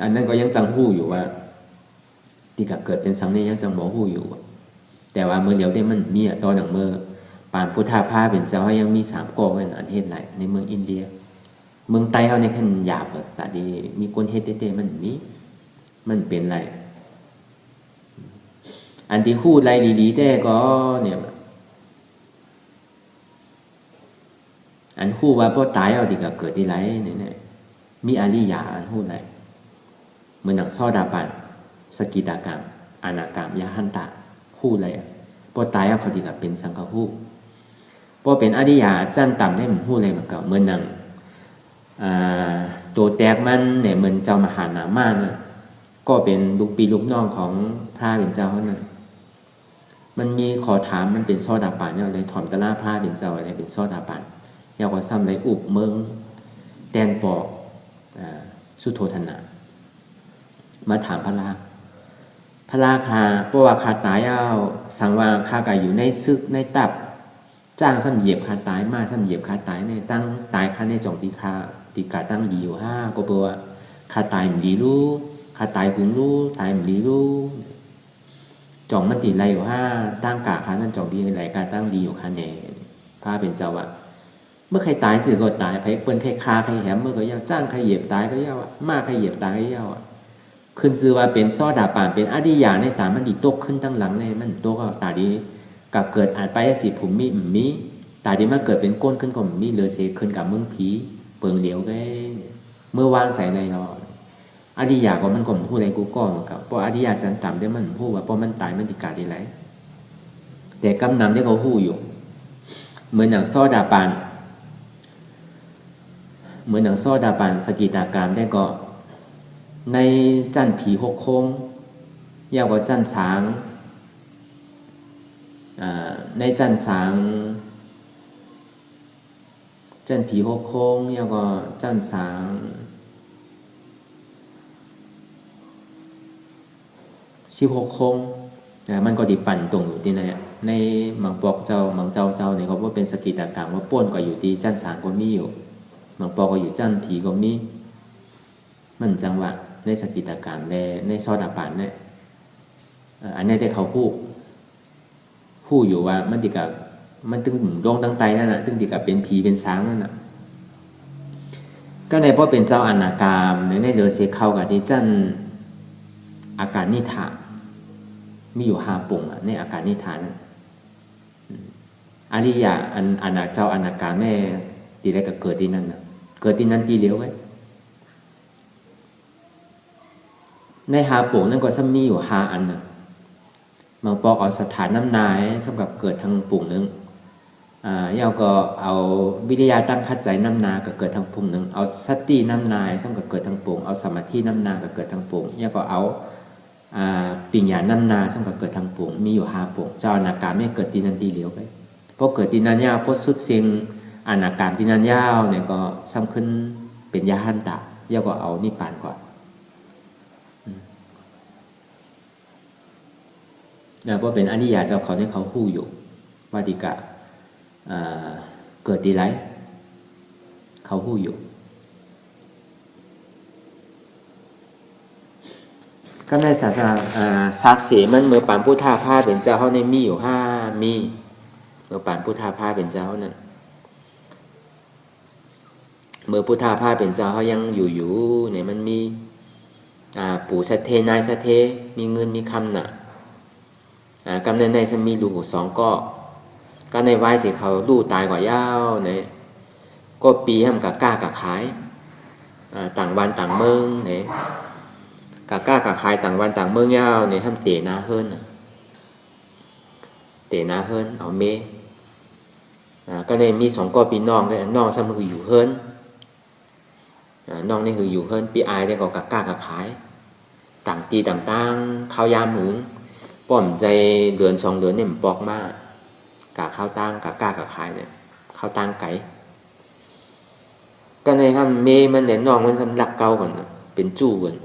อันนั้นก็ยังจังหู้อยู่ว่าที่กับเกิดเป็นสังนี้ยังจังหมอหู้อยู่แต่ว่าเมื่อเดียวได้มันมีตอนหนังเมื่อปานพุทธาภาเป็นเจ้ายังมี3 ก้อในอันเทศไหนในเมืองอินเดียเมืองไต้เขาในขั้นหยาบแต่ดีมีคนเฮ็ดเต้มันเป็นไรอันที่คู่ไรดีๆแต่ก็เนี่ยอันคู่ว่าพอตายเอาที่กับเกิดที่ไรเนี่ยมีอริยาอันคู่ไรเหมือนหนังซอดาปันสกิตากรรมอานากรรมยาหันตะคู่ไรพอตายเอาเขาที่กับเป็นสังฆคู่พอเป็นอริยาจันต่ำได้เหมือนคู่ไรเหมือนกับเหมือนหนังตัวแตกมันเนี่ยเหมือนเจ้ามหานามาเนี่ยก็เป็นลูกปีลูกน้องของพระเป็นเจ้านั่นมันมีขอถามมันเป็นซอดาปันเนี่ยอะไรถอมตะล่าพระเป็นเจ้าอะไรเป็นซอดาปันอยากว่าซ้ำในอุบเมืองแตนปอกสุโธธนะมาถามพระราคาเพราะว่าคาตายเอาสังว่าคากายอยู่ในซึกในตับจ้างซ้ำเหยียบคาตายมาซ้ำเหยียบคาตายในตั้งตายคาในจองตีคาตีกาตั้งดีอยู่ก็เพราะว่าคาตายมันดีรู้คาตายคุณรู้ตายมันดีรู้จ่องมันตีไรอยู่ตั้งกาคานั่นจ่องดีไรกาตั้งดีอยู่คาแหน่พระเป็นเจ้าว่าเมื่อใครตายสื่อก็ตายใครเปิ้นใครคาใครแหมเมื่อก็ยาวจ้างใครเหยียบตายก็ยาวมาใครเหยียบตายก็ยาวขึ้นชื่อว่าเป็นซอดาปานเป็นอริยาในตามันดีตกขึ้นตั้งหลังในมันตกก็ตาดีกับเกิดอาจไปสิผมมีตาดีมาเกิดเป็นก้นขึ้นก็มีเลือเสขึ้นกับเมืองผีเปิงเหลียวก็เมื่อวางใจในเราอริยาก็มันก็พูดอะไรกูก็เหมือนกับเพราะอริยาจันต่ำได้มันพูดว่าเพราะมันตายมันติกาดีไรแต่กำนำได้เขาพูดอยู่เหมือนอย่างซอดาปานเหมือนอย่างซอดาปานสกิตากรรมได้ก็ในจันผี6 โค้งยาวกว่าจันสางในจันสางจันผี6 โค้งยาวกว่าจันสาง16 โค้งมันก็ดิปั่นตรงอยู่ที่ไหนในมังปอกเจ้ามังเจ้าเนี่ยเขาว่าเป็นสกิตากรรมว่าป้วนก็อยู่ที่จันสางก็มีอยู่มังปอกก็อยู่จันผีก็มีมันจังหวะในสกิตากรรมในซอดาปานเนี่ยอันนี้แต่เขาพูดอยู่ว่ามันติกับมันตึงดวงตั้งไตนั่นน่ะตึงติกับเป็นผีเป็นช้างนั่นน่ะก็ในเพราะเป็นเจ้าอานากามในเดือเสเข้ากับที่จันอาการนิทานมีอยู่5 ปุ่งในอาการนิทานอริยาอาณาเจ้าอานากาแม่ตีได้กับเกิดที่นั่นน่ะเกิดที่นั่นตีเลี้ยวไว้ใน5 ปุ่งนั่นก็ซ้ำมีอยู่5 อันน่ะบางปอกเอาสถานน้ำนายสำหรับเกิดทางปุ่งนึงยาวก็เอาวิทยาตั้งคัดใจน้ำนาก็เกิดทางปุ่งนึงเอาสติน้ำนายสำหรับเกิดทางปุ่งเอาสมาธิน้ำนาก็เกิดทางปุ่งยาวก็เอาปิญญาน้ำนาสำหรับเกิดทางปุ่งมีอยู่5 ปุ่งเจ้าอนาการไม่เกิดตีนันตีเหลียวไปเพราะเกิดตีนันยาวเพราะสุดเสียงอนาการตีนันยาวเนี่ยก็ซ้ำขึ้นเป็นยาหันตะยาวก็เอานิพพานก่อนเพราะเป็นอนิยาเจ้าเขาให้เขาฮู้อยู่ว่าติกะเกิดตีไรเขาฮู้อยู่ก็ในศาสนาซักเสมันเมื่อปานพุทธาภาเป็นเจ้าเขาในมีอยู่มีเมื่อปานพุทธาภาเป็นเจ้านั่นเมื่อพุทธาภาเป็นเจ้าเขายังอยู่เนี่ยมันมีปู่สัทเทนายสัทเทมีเงินมีคำน่ะกำเนิดในจะมีลูก2 ก็ในไว้สิเขาลูกตายกว่ายาวเนี่ยก็ปีให้มันกะกล้ากะขายต่างวันต่างเมืองเนี่ยกะกล้ากะขายต่างวันต่างเมืองยาวเนี่ยทำเตะนาเฮิรนเอาเม ก็ในมีสองก็ปีน้องก็น้องซ้ำคืออยู่เฮิรนน้องนี่คืออยู่เฮิรนปีอายได้ก็กะกล้ากะขายต่างตีต่างตั้งข้าวยามหืงป้อมใจเดือน2 เดือนเนี่ยมันปอกมากกะข้าวตั้งกะกล้ากะขายเนี่ยข้าวตั้งไก่ก็ในครับเมมันเนี่ยน้องมันสำลักเก่าก่อนเป็นจู้ก่อน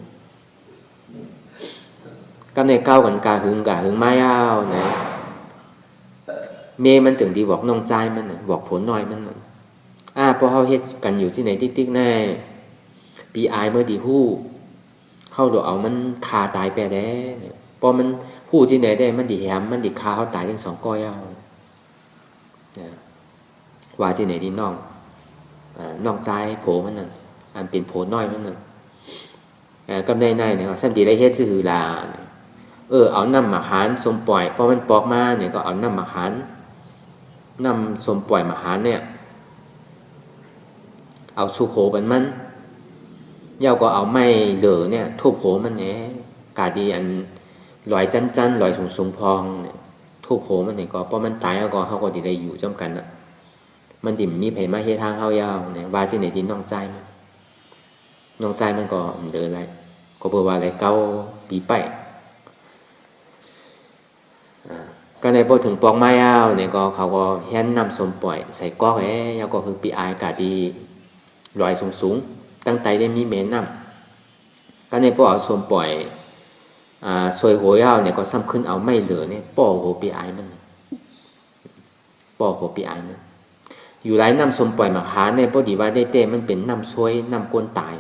ก็ในเก่าก่อนกะหึงไม้ยาวนะเมมันจึงดีบอกน้องใจมันน่ะบอกผลน้อยมันน่ะพอเฮาเฮ็ดกันอยู่ที่ไหนติ๊กๆแน่ปีอายเมื่อดีฮู้เฮาดูเอามันคาตายไปได้พอมันฮู้ที่ไหนได้มันดีแหมมันดีคาเฮาตายทั้ง2ก้อยเอาว่าที่ไหนที่น้องใจโผมันน่ะอันเป็นโผน้อยมันน่ะกับในเนี่ยสันติได้เฮ็ดซื่อลาเอาน้ำมะขามสมปล่อยพอมันปอกมาเนี่ยก็เอาน้ำมะขามน้ำสมปล่อยมะขามเนี่ยเอาสุโขมันเย้าก็เอาไม้เหลือเนี่ยทุบโขมันเนี่ยกาดีอันลอยจันลอยสูงพองเนี่ยทุบโขมันเนี่ยก็พอมันตายแล้วก็เฮาก็ได้อยู่จำกันน่ะมันดิมีไผมาเฮ็ดทางเฮายาวเนี่ยว่าจังได๋ที่น้องใจมันก็เด้ออะไรก็เพื่อว่าอะไรเก่าปีไปก็ในพอถึงปองไม้ยาวเนี่ยก็เขาก็แห่นนำสมปล่อยใส่ก๊อกแล้วก็คือปีอายกาดีลอยสูงตั้งใจได้มีเมนนำก็ในพอเอาสมปล่อยสวยหัวยาวเนี่ยก็ซ้ำขึ้นเอาไม่เหลือเนี่ยป้อหัวปีอายมันป้อหัวปีอายมันอยู่หลายน้ำสมปล่อยมาหาเนี่ยพอดีว่าได้เต้มันเป็นน้ำซวยน้ำก้นตาย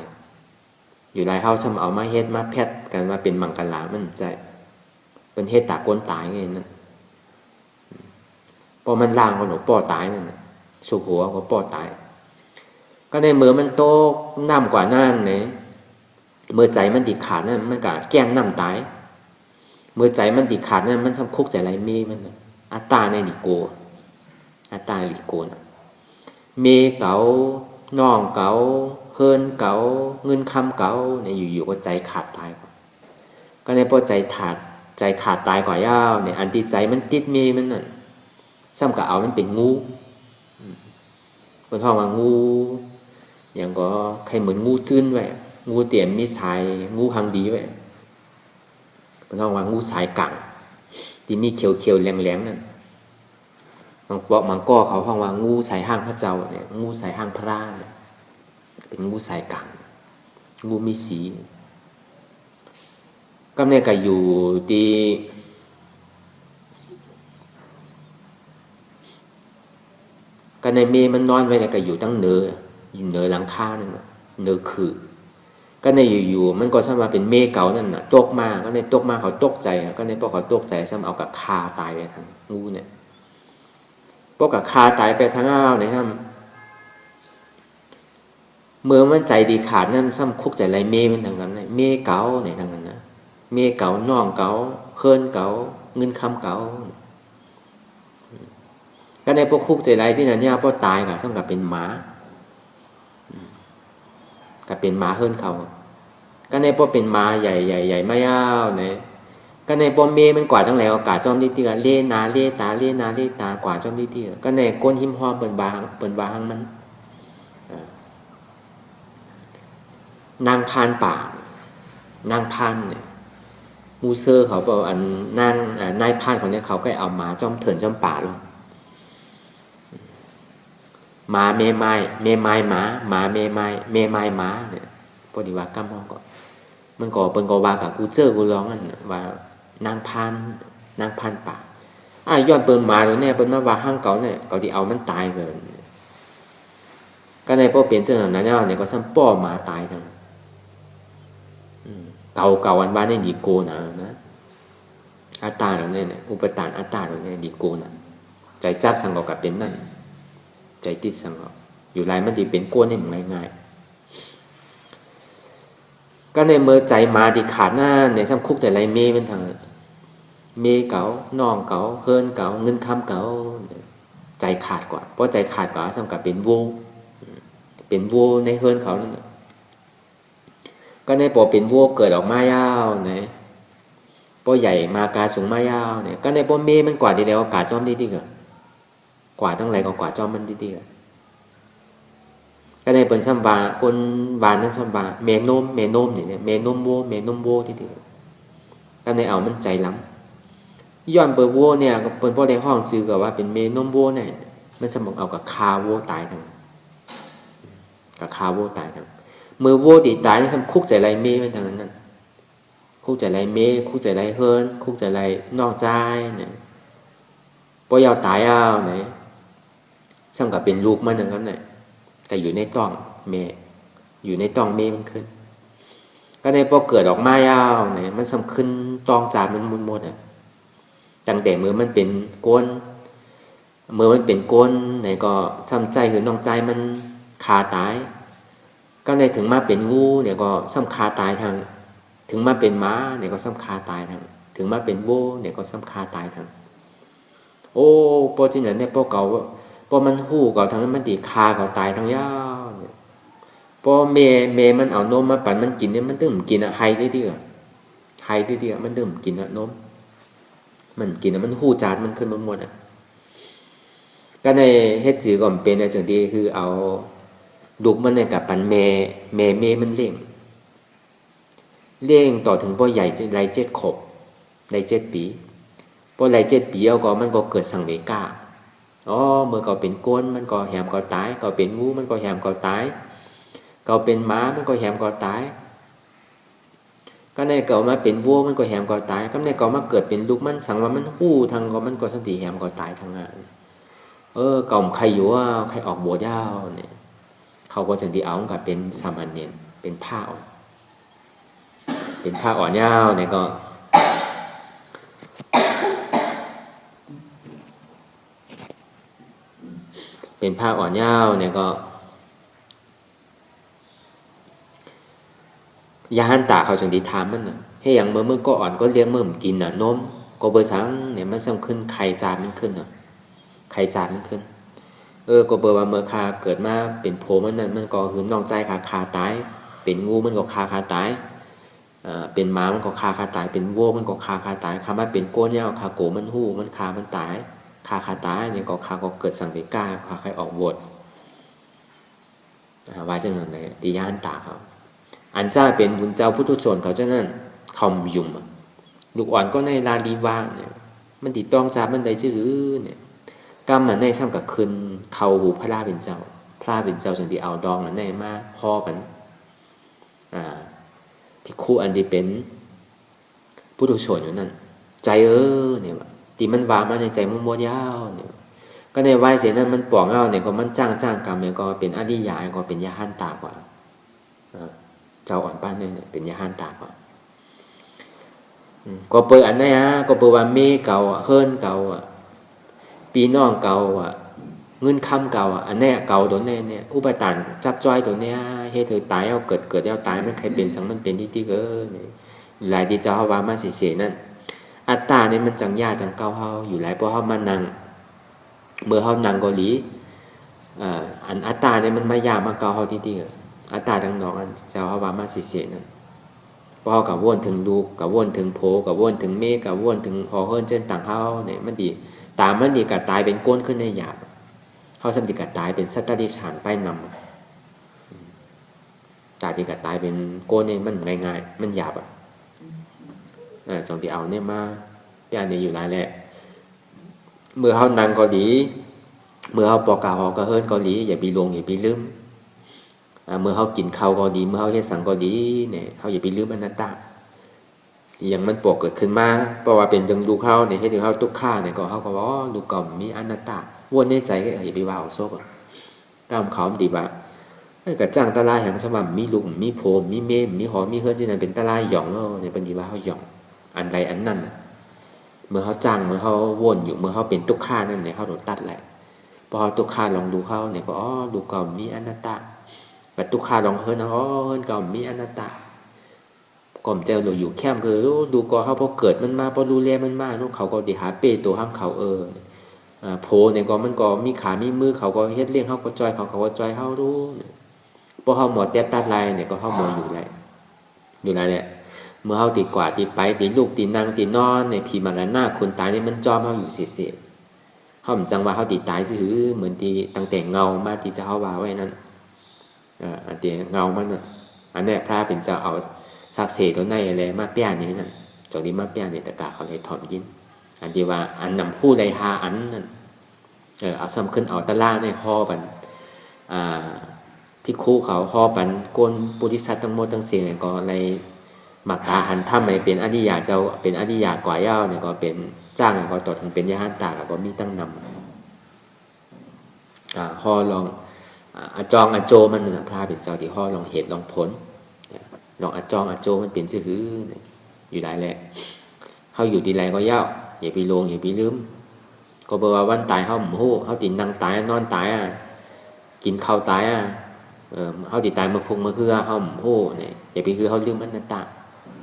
อยู่หลายเฮาซ้ำเอามาเฮ็ดมาแพทกันว่าเป็นมังกรลามันใจเป็นเฮ็ดตาก้นตายไงนั่นพอมันล่างก็หนูป้อตายนั่นสุกหัวก็ป้อตายก็ในเมื่อมันโตน้ำกว่านั่นเนี่ยเมื่อใจมันติดขาดนั่นมันก็แกล้งน้ำตายเมื่อใจมันติดขาดนั่นมันซ้ำคุกใจไรเมมันอัตตาในดิโกอัตตาดิโกนะเมเก๋าน้องเก๋าเฮินเก๋าเงินคำเก๋าเนี่ยอยู่ๆก็ใจขาดตายก็ในพอใจขาดตายกว่ายาวเนี่ยอันที่ใจมันติดเมมันนั่นซ้ำกับเอามันเป็นงูคนท้องว่างูอย่างก็ใครเหมือนงูจื้นไว้งูเตี่ยมมีสายงูหางดีไว้คนท้องว่างูสายกังที่มีเขียวๆแหลมๆนั่นบางก็เขาท้องว่างูสายห้างพระเจ้าเนี่ยงูสายห้างพระเนี่ยเป็นงูสายกังงูมีสีก็เนี่ยก็อยู่ที่ก็ในเมมันนอนไว้เนี่ยก็อยู่ตั้งอยู่เหนือหลังคานั่นน่ะเหนือคือก็ในอยู่มันก็ซ้ำว่าเป็นเมเก่านั่นน่ะตกมาก็ในตกมาเขาตกใจก็ในพวกเขาตกใจซ้ำเอากับคาตายไปทางงูเนี่ยพวกกับคาตายไปทางอ้าวเนี่ยครับเมื่อมันใจดีขาดนั่นซ้ำคุกใจไรเมมันทางนั้นเมเก่าเนี่ยทางนั้นนะเมเก่าน้องเก่าเคินเก่าเงินคำเก่าก็ในพวกคุกใจไรที่นั่นเนี่ยพอตายก็ซ้ำกับเป็นหมาก็เป็นหมาเฮิรนเขาก็ในพวกเป็นหมาใหญ่ไม่ยาวเนี่ยก็ในพวกเมมันกว่าทั้งหลายโอกาสจอมดีตีกันเล่นาเล่ตาเล่นาเล่ตากว่าจอมดีตีก็ในก้นหิมห้อมเปิ่นบางมันนางพานป่านางพานเนี่ยมูเซอร์เขาบอกอันนายพานของเนี่ยเขาก็เอาหมาจอมเถินจอมป่าลงหมาเมไม้หมาหมาเมไม้หมาเนี่ยพอดีว่ากำห้องก็มันก็เป็นก็ว่ากับกูกูร้องนั่นว่านางพานป่าย้อนเปิ่นหมาเนี่ยเปิ่นมาว่าห้างเก่าเนี่ยก็ที่เอามันตายเกินก็ในพวกเปลี่ยนเจ้าหน้าเนี่ยก็ซ้ำป้อหมาตายทั้งเก่าอันบ้านเนี่ยดีโกนะอัตตาเนี่ยอุปทานอัตตาเนี่ยดีโกนะใจจับสังกกับเป็นนั่นใจติดสังกอยู่ไรมันดีเป็นก้นให้มันง่ายๆก็ในเมื่อใจมาดีขาดหน้าในซ้ำคุกใจไรเมเป็นทางเมเก่าน้องเก่าเฮิรนเก่าเงินคำเก่าใจขาดกว่าเพราะใจขาดกว่าซ้ำกับเป็นโวในเฮิรนเขานั่นก็ในปอเป็นวัวเกิดออกมายาวนะปอใหญ่มากาสูงมายาวเนี่ยก็ในปอเมมันกว่าดีแล้วกาจอมดีเกิด กว่าตั้งไรก็กว่าจอมมันดีๆก็ได้เป็นซ้ำว่าคนบานนั้นซ้ำว่าเมนมเนี่ยเมนมโวที่ดีก็ในเอามันใจล้ำย้อนเปิดโวเนี่ยเปิดพวกในห้องจือกับว่าเป็นเมนมโวเนี่ยมันสมองเอากับคาโวตายทั้งกับคาโวตายทั้งมือโวตีตายนี่ทำคุกใจไรเมย์เป็นทางนั้นคุกใจไรเมย์คุกใจไรเฮิร์นคุกใจไรนอกใจเนี่ยพอยาวตายเอาเนี่ยซ้ำกับเป็นลูกมันอย่างนั้นเนี่ยแต่อยู่ในต้องเมย์อยู่ในต้องเมย์มันขึ้นก็ในพอเกิดออกมาเอาเนี่ยมันสำคัญต้องจานมันมุนหมดอ่ะตั้งแต่มือมันเป็นก้นมือมันเป็นก้นเนี่ยก็ซ้ำใจคือน้องใจมันขาตายก็ในถึงมาเป็นงูเนี่ยก็ซ้ำคาตายทางถึงมาเป็นม้าเนี่ยก็ซ้ำคาตายทางถึงมาเป็นโวเนี่ยก็ซ้ำคาตายทางโอ้พอจริงเนี่ยพอเก่าพอมันหู้เก่าทางนั้นมันตีคาเก่าตายทางยาวเนี่ยพอเมมันเอานมมาปั่นมันกินเนี่ยมันตึ้มกินอะไฮได้ดีอะไฮได้ดีอะมันตึ้มกินอะนมมันกินอะมันหู้จานมันขึ้นมาหมดอะก็ในเฮ็ดจือก่อนเป็นในจังดีคือเอาลูกมันเนี่ยกับปันเมมันเลี้ยงต่อถึงพ่อใหญ่ไรเจ็ดขบไรเจ็ดปีพอไรเจ็ดปีเอาก็มันก็เกิดสังเวกาอ๋อเมื่อก็เป็นก้นมันก็แหมก็ตายก็เป็นงูมันก็แหมก็ตายก็เป็นม้ามันก็แหมก็ตายก็ในเก่ามาเป็นวัวมันก็แหมก็ตายก็ในเก่ามาเกิดเป็นลูกมันสังว่ามันหู้ทางก็มันก็สันติแหมก็ตายทางงานเก่าใครอยู่ว่าใครออกบวชยาวเนี่ยเขาก็จะดีเอากับเป็นสามเณรเป็นผ้าอ่อนเป็นผ้าอ่อนยาวเนี่ยก็เป็นผ้าอ่อนยาวเนี่ยก็ยาหันตาเขาจังดีถามมันน่ะให้อย่างเมื่อก็อ่อนก็เลี้ยงเมื่อกินน่ะนมก็เบอร์สังเนี่ยมันสำคัญไข่จานมันขึ้นน่ะไข่จานมันขึ้นก็เบอร์ว่าเมื่อคาเกิดมาเป็นโผมันนั่นมันก็คือนอกใจคาตายเป็นงูมันก็คาตายเป็นม้ามันก็คาตายเป็นวัวมันก็คาตายคำว่าเป็นโก้เนี่ยคาโกมันหู้มันคามันตายคาตายเนี่ยก็ก็เกิดสังเวกาใครออกบทว่าจังนั้นเลยตีย่านตาเขาอันเจ้าเป็นบุญเจ้าพุทธชนเขาเจ้านั่นคอมยุ่มลูกอ่อนก็ในลาดีว่างเนี่ยมันติดต้องจามันได้ชื่อเนี่ยกรรมมันในซ้ำกับคืนเขาหูพระราเป็นเจ้าพระเป็นเจ้าจังที่เอาดองมันในมาพ่อกันพิคุอันที่เป็นพุทธชนอยู่นั่นใจเนี่ยตีมันวางมาในใจมันมัวยาวเนี่ยก็ในวัยเสียนั้นมันปล่องเอาเนี่ยก็มันจ้างกรรมเนี่ยก็เป็นอริยาก็เป็นยาหันตากว่าเจ้าอ่อนป้านเนี่ยเป็นยาหันตากว่าก็เปิดอันนี้ก็เปิดว่าเมเก่าเฮิรนเก่าปีน้องเก่าเงินคำเก่าอันนี้เก่าตัวนี้เนี่ยอุปทานจับจ้อยตัวเนี้ยให้เธอตายเอาเกิดเอาตายมันใครเป็นสังมันเป็นที่หลายที่เจ้าเขาว่ามาเสียนั่นอัตตาเนี่ยมันจังยาจังเก่าเขาอยู่หลายเพราะเขามานั่งเมื่อเขานั่งเกาหลีอันอัตตาเนี่ยมันมายากมาเก่าเขาที่อัตตาดังนอกอันเจ้าเขาว่ามาเสียนั่นเพราะเขากับวนถึงลูกกับวนถึงโผกับวนถึงเมฆกับวนถึงพอเฮิรนเจนต่างเขาเนี่ยมันดีตามมันดีกับตายเป็นก้นขึ้นในหยาบเขาสัมติกับตายเป็นสัตว์ดิฉันไปนำตายดีกับตายเป็นก้นเนี่ยมันง่ายๆมันหยาบจงที่เอาเนี่ยมาพี่อันนี้อยู่หลายแหละเมื่อเขานั่งก็ดีเมื่อเขาปอกกาหอก็เฮิรนก็ดีอย่าไปลงอย่าไปลืมเมื่อเขากินข้าวก็ดีเมื่อเขาเฮ็ดสังก็ดีเนี่ยเขาอย่าไปลืมอนัตตาอย่างมันปกเกิดขึ้นมาเพราะว่าเป็นดึงดูเขาเนี่ยให้ถึงเขาทุกข้าเนี่ยก็เขาก็ว่าดูก่อมมีอนัตตาวนในใจก็อย่าไปว่าเอาโซ่ก่อนตามเขาดีว่ากับจ้างตะลายอย่างสมัยมีลุงมีโพมมีเมมมีหอมีเฮิรนที่นั่นเป็นตะลายหย่องเนี่ยเป็นดีว่าเขาหย่องอันใดอันนั้นเมื่อเขาจ้างเมื่อเขาวนอยู่เมื่อเขาเป็นทุกข้านั่นเนี่ยเขาโดนตัดแหละพอทุกข้าลองดูเขาเนี่ยก็ดูก่อมมีอนัตตาแต่ทุกข้าลองเฮิรนเฮิรนก่อมมีอนัตตาก่อมเจ้าเราอยู่แคมคือดูก่อเขาพอเกิดมันมาพอรู้แลมันมาเขาก็ดีหาเปตัวห้ามเขาโพเนี่ยก็มันก็มีขามีมือเขาก็เฮ็ดเลี้ยงเขาก็จอยเขาก็จอยเขารู้พอเขาหมดเต็บตัดลายเนี่ยก็เขาหมดอยู่ไรเนี่ยเมื่อเขาติดกว่าติดไปติดลูกติดนางติดนอนในผีมันหน้าคนตายเนี่ยมันจอมเขาอยู่เสีย เขาจังว่าเขาติดตายซื่อเหมือนที่ตั้งแต่เงามาที่จะเขาว่าไว้นั้นอันเดียเงามันอันนี้พระเป็นจะเอาสักเศษตัวในอะไรมาเปี้ยนี้นั่นจอกนี้มาเปี้ยนี่ตะกาเขาเลยถอดยินอันที่ว่าอันนำผู้ใดหาอันนั่นเอาซ้ำขึ้นเอาตะล่าในห่อบันพิคุเขาห่อบันก้นปุถิสัตว์ทั้งหมดทั้งเสียงก็อะไรหมักตาหันถ้าไม่เป็นอธิยาเจ้าเป็นอธิยากว่าเย้าเนี่ยก็เป็นจ้างก็ต่อถึงเป็นยาหันตาแล้วก็มีตั้งนำห่อลองอาจองอาโจมันน่ะพระเป็นเจ้าที่ห่อลองเหตุลองผลลองอาจองอาโจมันเป็นซื่ออยู่ได้แหละเขาอยู่ดีไรก็เย้าอย่าไปลงอย่าไปลืมก็บอกว่าวันตายเขาหมู่ฮู้เขาติดนั่งตายนอนตายกินข้าวตายเขาติดตายมาฟงมาคือเขาหมู่ฮู้เนี่ยอย่าไปคือเขาลืมอนัตตา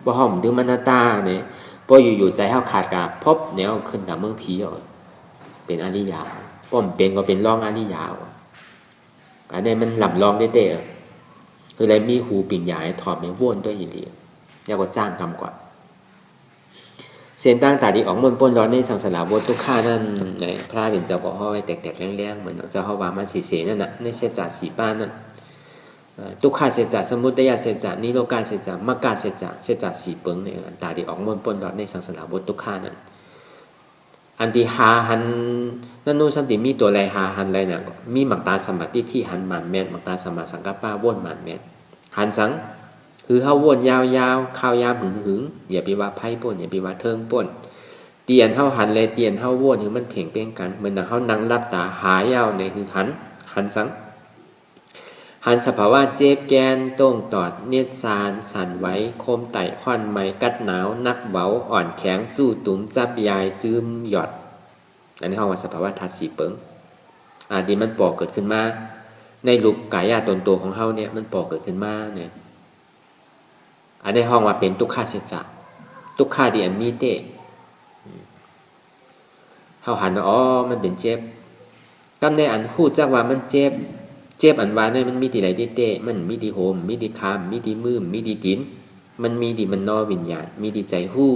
เพราะเขาลืมอนัตตาเนี่ยพออยู่ใจเขาขาดกาพบเนี่ยขึ้นกับเมืองผีเป็นอริยาป้อมเป็นก็เป็นร่องอริยาอันนี้มันหล่ำลองได้เตะคืออะไรมีหูปิ่งใหญ่ถอดไม่ว่นด้วยยินดีแล้วก็จ้างกรรมก่อนเส้นตั้งตาดีออกมนป้นร้อนในสังสารวัฏทุกข้านั่นในพระเป็นเจ้าก็ห้อยแตกๆแรงๆเหมือนเจ้าห้าวามันสีเสนั่นน่ะในเสจัดสีป้านนั่นทุกข้าเสจัดสมุทัยเสจัดนิโรธาเสจัดมรรคเสจัดสีเปิงเนี่ยตาดีออกมนป้นร้อนในสังสารวัฏทุกข้านั่นอันที่หาหันนั่นนู่นสันติมีตัวอะไรหาหันอะไรเนี่ยมีหมักตาสมาธิที่หันหมันแม่นหมักตาสมาสังกัปปะว่นหมันแม่นหันสังคือเขาวนยาวๆข้าวยามหึงอย่าไปว่าไพ่ป่นอย่าไปว่าเทิงป่นเตียนเขาหันเลยเตียนเขาวนคือมันเพ่งเป้งกันเหมือนเขานั่งรับตาหายาวเนี่ยคือหันสังหันสภาวะเจ็บแกนต้งตอดเนียดซานสั่นไหวโคมไต่ค่อนไม้กัดหนาวนักเบาอ่อนแข็งสู้ตุ้มจับยายจืมหยอดอันนี้เขาว่าสภาวะทัดสีเปิงดีมันปอกเกิดขึ้นมาในรูปกายตนตัวของเขาเนี่ยมันปอกเกิดขึ้นมาเนี่ยอันนี้ห้องว่าเป็นทุกขาเสจักทุกขาดีอันมีเตะเขาหันว่าอ๋อมันเป็นเจ็บตั้งในอันพูดจักว่ามันเจ็บอันว่าเนี่ยมันมีที่ไหนที่เตะมันมีที่โหมมีที่คามมีที่มืมมีที่ดินมันมีที่มันนอวิญญาณมีที่ใจหู้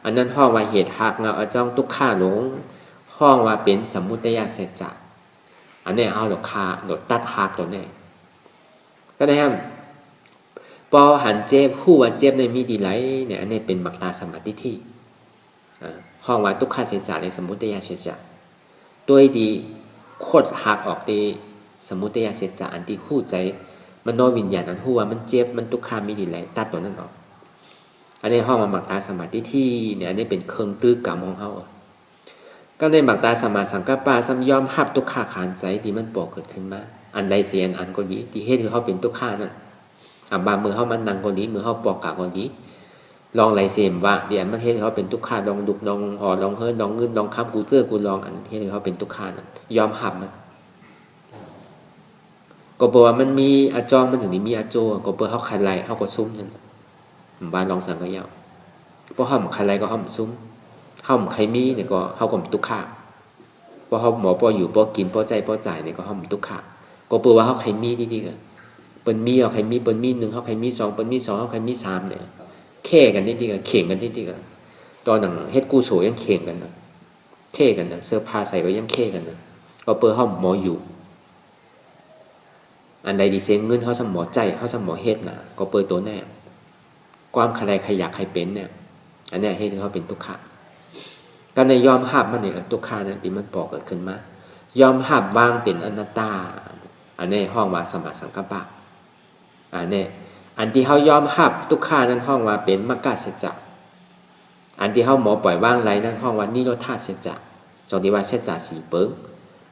อันนั้นห้องว่าเหตุหักเงาเอาจ้องทุกขาหลงห้องว่าเป็นสมุทัยเสจักอันนี้เอาหลดคาหลดตัดหักตัวนี้ก็ได้ครับพอหันเจ็บผู้ว่าเจ็บในมีดีไหลเนี่ยอันนี้เป็นมักตาสมาธิที่ห้องว่าทุกขาเสจักในสมุทัยเสจักตัวดีโคตรหักออกตีสมุทัยเสจักอันที่หู้ใจมันโนวิญญาณอันหู้ว่ามันเจ็บมันทุกขามีดีไหลตัดตัวนั้นออกอันนี้ห้องว่ามักตาสมาธิที่เนี่ยอันนี้เป็นเครื่องตื้อกรรมของเขาก็ในมักตาสมาสังกัปปะซ้ำยอมหับทุกขาขานใจที่มันปอกเกิดขึ้นมาอันใดเสียอันก็ดีที่เหตุคือเขาเป็นทุกขานั่นบางมือเขามันนังคนนี้มือเขาปอกกะคนนี้ลองไรเสียมว่าเดี๋ยวมันเห็นเขาเป็นทุกขาลองดุกลองห่อลองเฮิร์ลองเงินลองค้ำกูเจอกูลองอันเห็นเขาเป็นทุกขานั่นยอมหับมันก็บอกว่ามันมีอาจองมันถึงนี้มีอาโจก็เปิดเขาคันไรเขาก็ซุ้มนั่นบ้านลองสั่งก็ยาวเพราะเขาคันไรก็เขาซุ้มเขาใครมีเนี่ยก็เขาก็ทุกขาเพราะเขาหมอปออยู่ปอกินปอใจปอจ่ายเนี่ยก็เขาทุกขาก็เปิดว่าเขาใครมีดีๆกันเปิ้นมีเอาใครมีเปิ้นมี1เขาใครมี2เปิ้นมี2เขาใครมี3เนี่ยแข่กันนิดๆกันเข่งกันนิดๆกันตอนหนังเฮ็ดกู้โสยังเข่งกันนะแข่กันนะเสื้อผ้าใส่ไว้ยังแข่กันนะก็เปิ้นเฮาหมออยู่อันใดดีเซนเงินเฮาสมอใจเฮาสมอเฮ็ดน่ะก็เปิ้นตัวแน่ความใครใครอยากใครเป็นเนี่ยอันนี้เฮ็ดให้เขาเป็นทุกข์ก็ในยอมรับมันเนี่ยทุกข์นั้นที่มันปอกเกิดขึ้นมายอมรับวางเป็นอนัตตาอันนี้ห้องว่าสมาสังกัปปะเนี่ยอันที่เขายอมหับทุกขานั้นห้องว่าเป็นมรรคเสจักอันที่เขาหมอปล่อยว่างไรนั้นห้องว่านิโรธาเสจักจงที่ว่าเสจักสีเปิง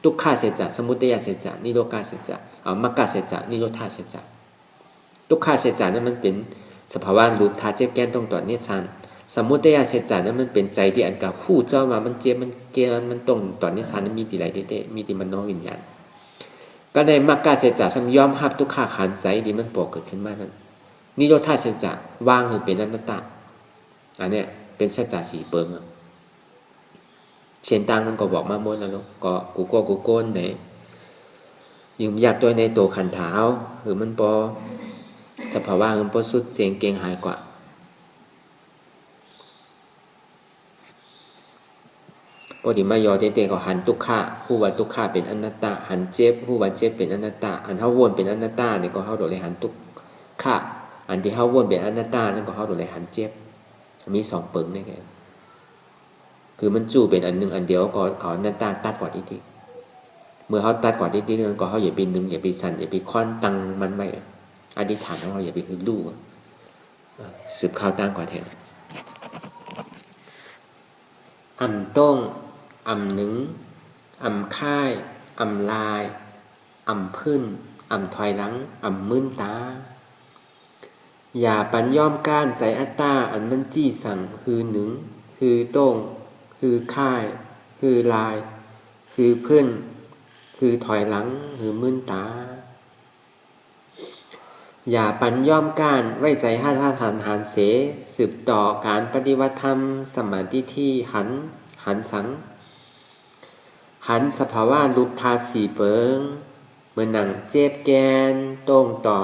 ทุกขาเสจักสมุทัยเสจักนิโรธาเสจักมรรคเสจักนิโรธาเสจักทุกขาเสจักนั้นมันเป็นสภาวะรูปธาตุเจ็บแก้นต้องต่อเนสันสมุทัยเสจักนั้นมันเป็นใจที่อันกับผู้เจ้ามามันเจ็บมันเกลมันตรงต่อเนสันนั้นมีติไรเตะมีติมันโนวิญญาณก็ในมรรคเสจักสัมยอมหับทุกขาขันใจที่มันปอกเกิดขึ้นมานั้นนิโรธาเสจักว่างคือเป็นอนัตตาอันเนี้ยเป็นเสจักสีเปิงเชียนตังมันก็บอกมาหมดแล้วก็กูโก้นไหนยิงอยากตัวในตัวขันเท้าหรือมันปอสภาวะมันปอสุดเสียงเก่งหายกว่า ปกติมายอเตๆก็หันทุกขะผู้ว่าทุกขะเป็นอนัตตาหันเจ็บผู้ว่าเจ็บเป็นอนัตตาอันเฮาวนเป็นอนัตตาเนี่ยก็เฮาโดดเลยหันทุกขะอันที่เฮาวนเป็นอนัตตานั่นก็เฮาโดดเลยหันเจ็บมี2ปึงนี่แกคือมันจู่เป็นอันนึงอันเดียวก็เอาอนัตตาตัดกว่าทีเมื่อเฮาตัดกว่าทีนึงก็เฮาอย่าไปนึงอย่าไปสั่นอย่าไปคว้านตังมันไว้อธิษฐานของเราอย่าไปคือรู้สืบข่าวตั้งกว่าแทนอำต้งอำหนึ่งอำค่ายอำลายอำพื้นอำถอยหลังอำมึนตาอย่าปันย่อมก้านใจอัตตาอันมันจี้สั่งคือหนึ่งคือต้งคือค่ายคือลายคือพื้นคือถอยหลังคือมึนตาอย่าปันย่อมก้านไว้ใจห้าท่าฐานหานเสสืบต่อการปฏิวัติธรรมสมาธิที่หันสังหันสภาวะรูปธาตุสี่เปิงเหมือนหนังเจ็บแกนโต้งต่อ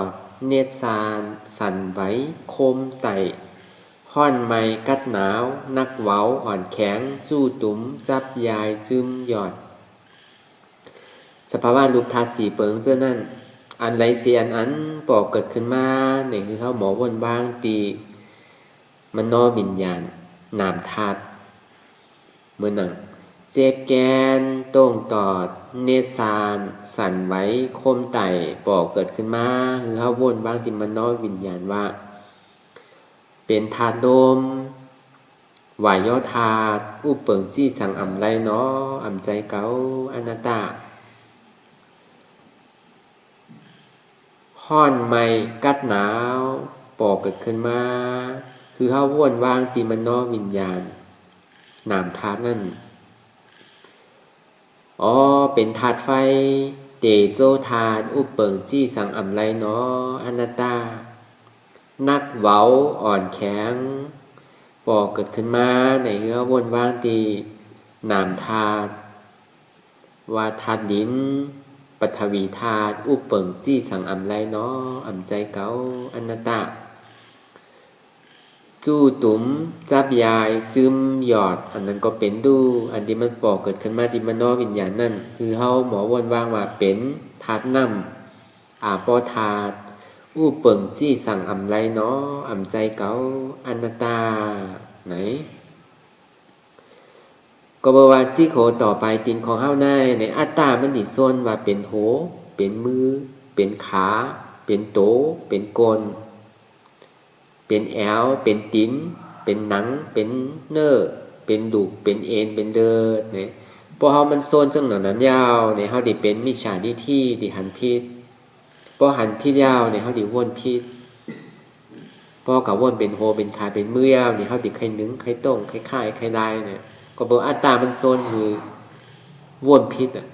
เนตรสารสั่นไหวโคมไตห้อนไม้กัดหนาวนักเว้าอ่อนแข็งจู้ตุ้มจับยายซึมหยอดสภาวะรูปธาตุสี่เปิงเสื้อนั่นอันไรเสียอันปอกเกิดขึ้นมาเนี่ยคือเขาหมอวนบางตีมันนอวิญญาณนามธาตุเมื่อหนังเจ็บแกนโต้งตอดเนตรสารสั่นไหวโคมไตปอกเกิดขึ้นมาคือเขาวนบางตีมันนอวิญญาณว่าเป็นธาตุโดมวายย่อธาตุอุปเปิงจี้สั่งอ่ำไรเนาะอ่ำใจเก่าอนัตตาห้อนไม่กัดหนาวปอกเกิดขึ้นมาคือเขาว่นวางตีมันนอวิญญาณนามธาตุนั่นเป็นธาตุไฟเตโซธาตุอุปเปิงจี้สั่งอ่ำไรเนาะอนัตตานักเว้าอ่อนแข็งปอกเกิดขึ้นมาในคือเขาว่นวางตีนามธาตุว่าธาตุดินปฐวีธาตุอุปเปิงจี้สั่งอ่ำไรเนาะอ่ำใจเก่าอนัตตาจู้ตุ้มจับยายจึมหยอดอันนั้นก็เป็นดูอันที่มันปอกเกิดขึ้นมาที่มันนอวิญญาณนั่นคือเฮาหมอวนวางว่าเป็นธาตุน้ำอาปอธาตุอุปเปิงจี้สั่งอ่ำไรเนาะอ่ำใจเก่าอนัตตาไหนก็บอกว่าจิโขต่อไปตินของเฮาในอัตตามันดิส่วนว่าเป็นโหเป็นมือเป็นขาเป็นโตเป็นกลเป็นแอวเป็นติ้นเป็นหนังเป็นเนื้อเป็นดุเป็นเอ็นเป็นเลือดเนี่ยพอเฮามันโซนจังหนังนั้นยาวเนี่ยเฮาดิเป็นมิจฉาทิฏฐิดิหันผิดพอหันผิดยาวเนี่ยเฮาดิวนผิดพอกับวนเป็นโหเป็นขาเป็นมือยาวเนี่ยเฮาดิไข่นึ่งไข่ต้งไข่ข่ายไข่ลายเนี่ยก็บอกอัตตามันโซนคือวนพิษอ่ะ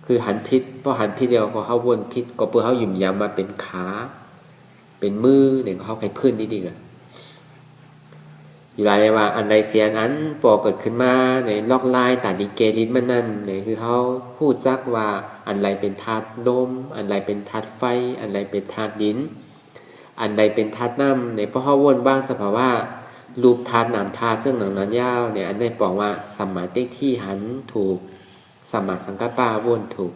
คือหันพิษพอหันพิษเดียวพอเขาวนพิษก็เพื่อเขาหยุ่มยำมาเป็นขาเป็นมือเนี่ยเขาใครพื้นดีๆกันอยู่ไรว่าอันใดเสียอันปอกเกิดขึ้นมาในลอกลายตาดิเกลินมันนั่นเนี่ยคือเขาพูดจักว่าอันใดเป็นธาตุลมอันใดเป็นธาตุไฟอันใดเป็นธาตุดินอันใดเป็นธาตุน้ำเนี่ยพอเขาวนบ้างสภาวะรูปธาตุนามธาตุซึ่งหนังนั้นยาวเนี่ยอันนี้บอกว่าสัมมาทิฏฐิหันถูกสัมมาสังกัปปะวนถูก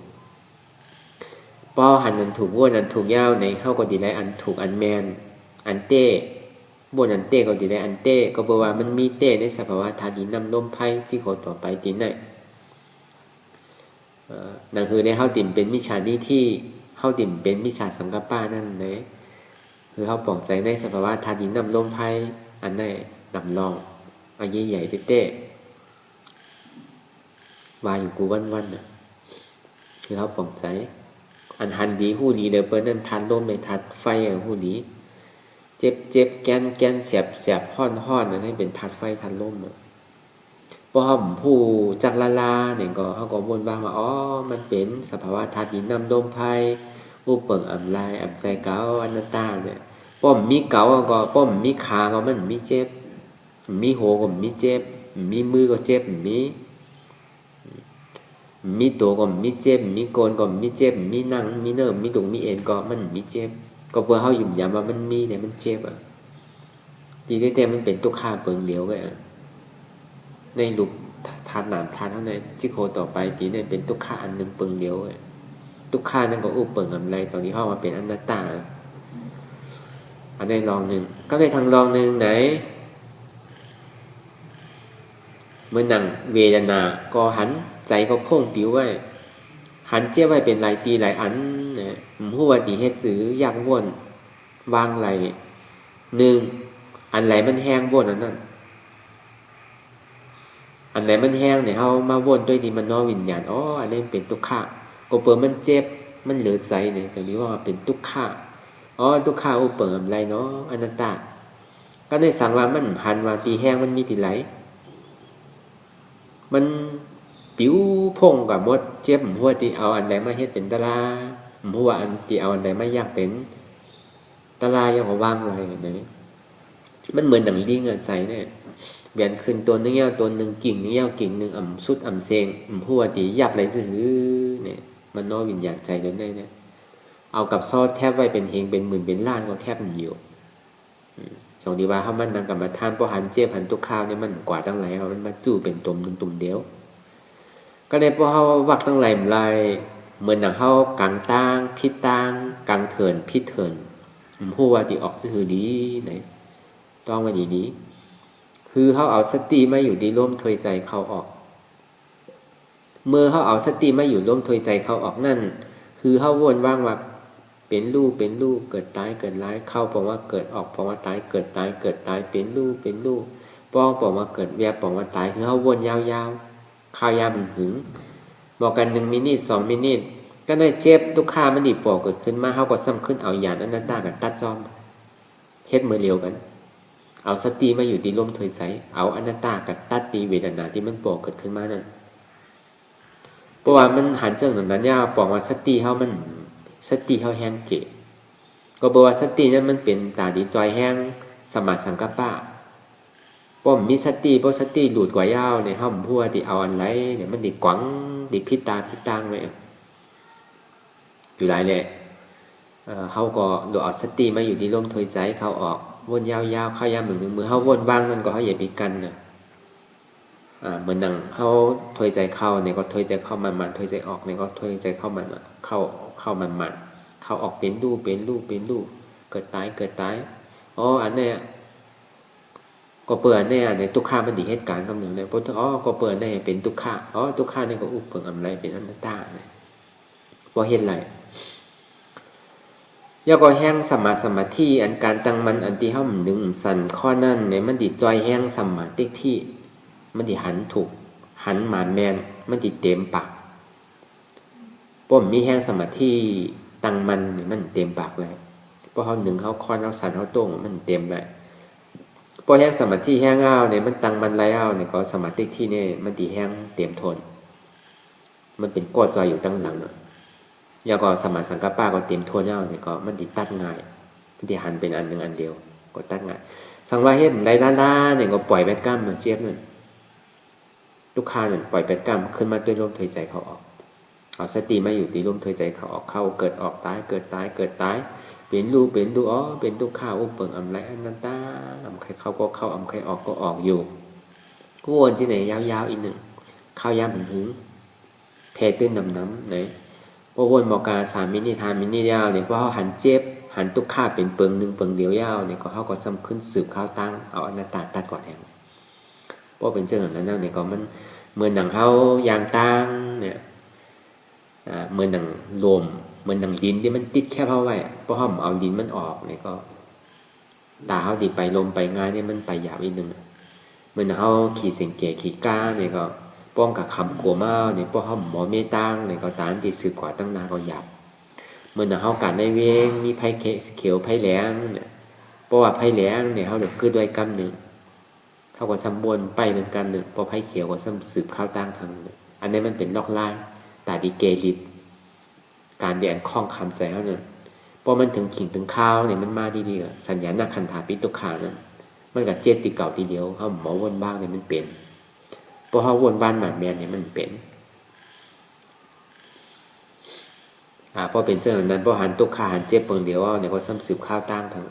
ป้อหันนั้นถูกวนนั้นถูกยาวในเข้าก็ดีได้อันถูกอันแมนอันเต้วนอันเต้ก็ดีได้อันเต้ก็บอกว่ามันมีเต้ในสภาวะธาตุดินน้ำลมไฟที่เขาต่อไปตินไหนนั่นคือในเข้าติ่มเป็นมิจฉาทิฏฐิเข้าติ่มเป็นมิจฉาสังกัปปะนั่นเลยคือเขาปลอกใจในสภาวะธาตุดินน้ำลมไฟอันไหนลำลองอันใหญ่ๆเต้วายอยู่กูวันๆน่ะคือเขาปลอกใจอันหันดีหู้ดีเดี๋ยวเปิ้ลนั่นทันลมในทัดไฟอย่างหู้ดีเจ็บแกนเสียบห้อนนั่นให้เป็นทัดไฟทัดลมพอเขาผู้จักลาเนี่ยก็เขาก็บ่นว่ามันเป็นสภาวะธาตุดินน้ำลมไฟอุปเปิงอ่ำลายอ่ำใจเก่าอนัตตาเนี่ยป้อมมีเก่าก็ป้อมมีขาก็มันมีเจ็บมีโหก็มีเจ็บมีมือก็เจ็บมีตัวก็มีเจ็บมีโกนก็มีเจ็บมีหนังมีเนื้อมีดุงมีเอ็นก็มันมีเจ็บก็เพื่อเขาหยุ่มยำว่ามันมีเนี่ยมันเจ็บอ่ะจริงๆมันเป็นตุกขาเปิงเหลียวไงในรูป ทานหนามทานเท่านั้นจิโคต่อไปตีเนี่ยเป็นทุกข์อันหนึ่งปึงเดียวทุกข์นั่นก็อุปเปิงอะไรตอนนี้เข้ามาเป็นอนัตตาอันในลองหนึ่งก็ในทางลองหนึ่งไหนเมื่อนั่งเวทนาก็หันใจก็พุ่งปิวไว้หันเจ้าไว้เป็นหลายตีหลายอันนะหัวตีเฮ็ดซื้อยากวนวางไหลหนึ่งอันไหลมันแห้งวนอันนั้นอันไหนมันแห้งเนี่ยเขามาวนด้วยดีมันนอวิญญาณอ๋ออันนี้เป็นทุกข์ก็เปิดมันเจ็บมันเหลือใสเนี่ยจะเรียกว่าเป็นทุกข์อ๋อทุกข์อุปเปิงอะไรเนาะอนัตตาก็ในสังว่ามันหันว่าตีแห้งมันมีตีไหลมันปิวพงกับมดเจ็บหัวตีเอาอันไหนมาเฮ็ดเป็นตะลาหัวอันตีเอาอันไหนมาอยากเป็นตะลายังว่าวางอะไรเนี่ยมันเหมือนหนังลิงอ่ะใสเนี่ยเบียนขึ้นตัวนึงเงี้ยตัวหนึ่งกิ่งนึงเงี้ยกิ่งหนึ่งสุดเซงหัวตีอยากอะไรซื่อเนี่ยมันน้อวิญญาณใจเดินได้เนี่ยเอากับซอดแทบไว้เป็นเฮงเป็นหมื่นเป็นล้านก็แทบมันอยู่สองดีว่าเขามันนั่งกับมาท่านพอหันเจ็บหันตุกข้าวเนี่ยมันกว่าตั้งหลายมันมาจู่เป็นตุ่มหนึ่งตุ่มเดียวก็เลยพอเขาวักตั้งหลายมันลายเหมือนหนังเขากลางตางพิษตางกลางเถินพิษเถินหัวตีออกซื่อดีไหนต้องมาดีคือเขาเอาสติมาอยู่ที่ร่มถอยใจเขาออกเมื่อเขาเอาสติมาอยู่ร่มถอยใจเขาออกนั่นคือเขาวนว่างว่าเป็นรูปเกิดตายเกิดร้ายเข้าบอกว่าเกิดออกบอกว่าตายเกิดตายเกิดตายเป็นรูปป้องบอกว่าเกิดแวบบอกว่าตายคือเขาวนยาวๆข้าวยามหึงบอกกัน1 มินิ 2 มินิก็ได้เจ็บทุกข้ามันดีปอกเกิดขึ้นมาเขาก็ซ้ำขึ้นเอาหยาดอนัตตากับตัดจอมเฮ็ดมือเร็วกันเอาสติมาอยู่ที่ลมถอยใจเอาอนัตตากับตัดตีเวทนาที่มันปอกเกิดขึ้นมานั่นเพราะว่ามันหันเจ้าหนุนนั้นย่าบอกว่าสติเขามันสติเขาแห้งเกะก็บอกว่าสตินั้นมันเป็นตาดีจอยแห้งสมาสังกัปปะป้อมมีสติเพราะสติหลุดกว่ายาวในห้องพัวที่เอาอันไรเนี่ยมันดีกวังดีพิตาพิตังไว้อยู่หลายแหละเขาก็โดดเอาสติมาอยู่ที่ลมถอยใจเขาออกวนยาวๆเข้ายามหนึ่งมือเขาวนบ้างนั่นก็เขาอย่าไปกันนะเหมือนหนังเขาถอยใจเข้าเนี่ยก็ถอยใจเข้ามันถอยใจออกเนี่ยก็ถอยใจเข้ามันเข้ามันเข้าออกเป็นรูปเกิดตายอ๋ออันเนี้ยก็เปิดเนี่ยในทุกข้ามันดีเหตุการณ์คำหนึ่งเนี่ยเพราะอ๋อก็เปิดเนี่ยเป็นทุกข้าอ๋อทุกข้าเนี่ยก็อุปเปิงอะไรเป็นอนัตตาเพราะเห็นไรยาก็แห้งสมาธิอันการตั้งมันอันที่เฮาหนึ่งสันข้อนั่นเนี่ยมันดิจอยแห้งสมาธิที่มันดิหันถูกหันหมานแมนมันดิเต็มปากป้อมมีแห้งสมาธิตั้งมันเนี่ยมันเต็มปากเลยเพราะเฮาหนึ่งเฮาข้อเฮาสันเฮาโต้งมันเต็มเลยพอแห้งสมาธิแห้งอ้าวเนี่ยมันตั้งมันไรอ้าวเนี่ยก็สมาธิที่เนี่ยมันดิแห้งเต็มทนมันเป็นก้อจอยอยู่ตั้งหลังยาก็สมาสังกัปปะก็เตรียมทั่วเน่าเนี่ยก็มันดิตัดง่ายมันดิหันเป็นอันหนึ่งอันเดียวก็ตัดง่ายสังว่าเฮ็ดได้ล่าเนี่ยก็ปล่อยแบดกล้ามมาเจี๊ยบนั่นลูกค้าเนี่ยปล่อยแบดกล้ามขึ้นมาด้วยลมถอยใจเขาออกเอาสติมาอยู่ที่ลมถอยใจเขาออกเข้าเกิดออกตายเกิดตายเป็นรูปอ๋อเป็นทุกข้าอุปเปิงอำไรอนันตาอำใครเข้าก็เข้าอำใครออกก็ออกอยู่วนที่ไหนยาวๆอีกหนึ่งเข้ายามหึงแพ้ตื้นน้ำไหนพอวนบอกกา3 มินิทานมินิยาวเนี่ยเพราะเขาหันเจ็บหันตุกข้าเป็นเปิงหนึ่งเปิงเดียวยาวเนี่ยก็เขาก็ซ้ำขึ้นสืบข้าวตั้งเอาอนัตตาตัดก่อนแทนเพราะเป็นเจ้าหนังนั้นเนี่ยก็มันเหมือนหนังเขายางตั้งเนี่ยเหมือนหนังลมเหมือนหนังดินที่มันติดแค่เขาไว้เพราะเขาเอาดินมันออกเนี่ยก็ตาเขาดีไปลมไปง่ายเนี่ยมันไปยาวอีกหนึ่งเหมือนเขาขี่เสียงเก๋ขี่ก้าเนี่ยก็ป้องกับคำกัวมาเนี่ยป้องเขาหมอเมตังเนี่ยก็ตานที่สืบกว่าตั้งนานก็หยับเมื่อเขาการในเวงมีไผ่เขียวไผ่แหลงเนี่ยเพราะว่าไผ่แหลงเนี่ยเขาเดือดขึ้นด้วยกำหนึ่งเขาก็ซ้ำบนไปเหมือนกันหนึ่งพอไผ่เขียวก็ซ้ำสืบข้าวตั้งทางอันนี้มันเป็นลอกล่างตาดีเกลิดการเดียนคล้องคำใจเขาเนี่ยพอมันถึงขิงถึงข้าวเนี่ยมันมาดีๆสัญญาณคันธาปิตุขานั่นมันกับเจี๊ยบตีเก่าทีเดียวเขาหมอวนบ้างเนี่ยมันเป็นพอเขาวนบ้านหมาแมนเนี่ยมันเป็นพอเป็นเช่นนั้นพอหันตุกขาหันเจ็บเปิงเดียวเนี่ยก็ซ้ำสืบข้าวตั้งทาง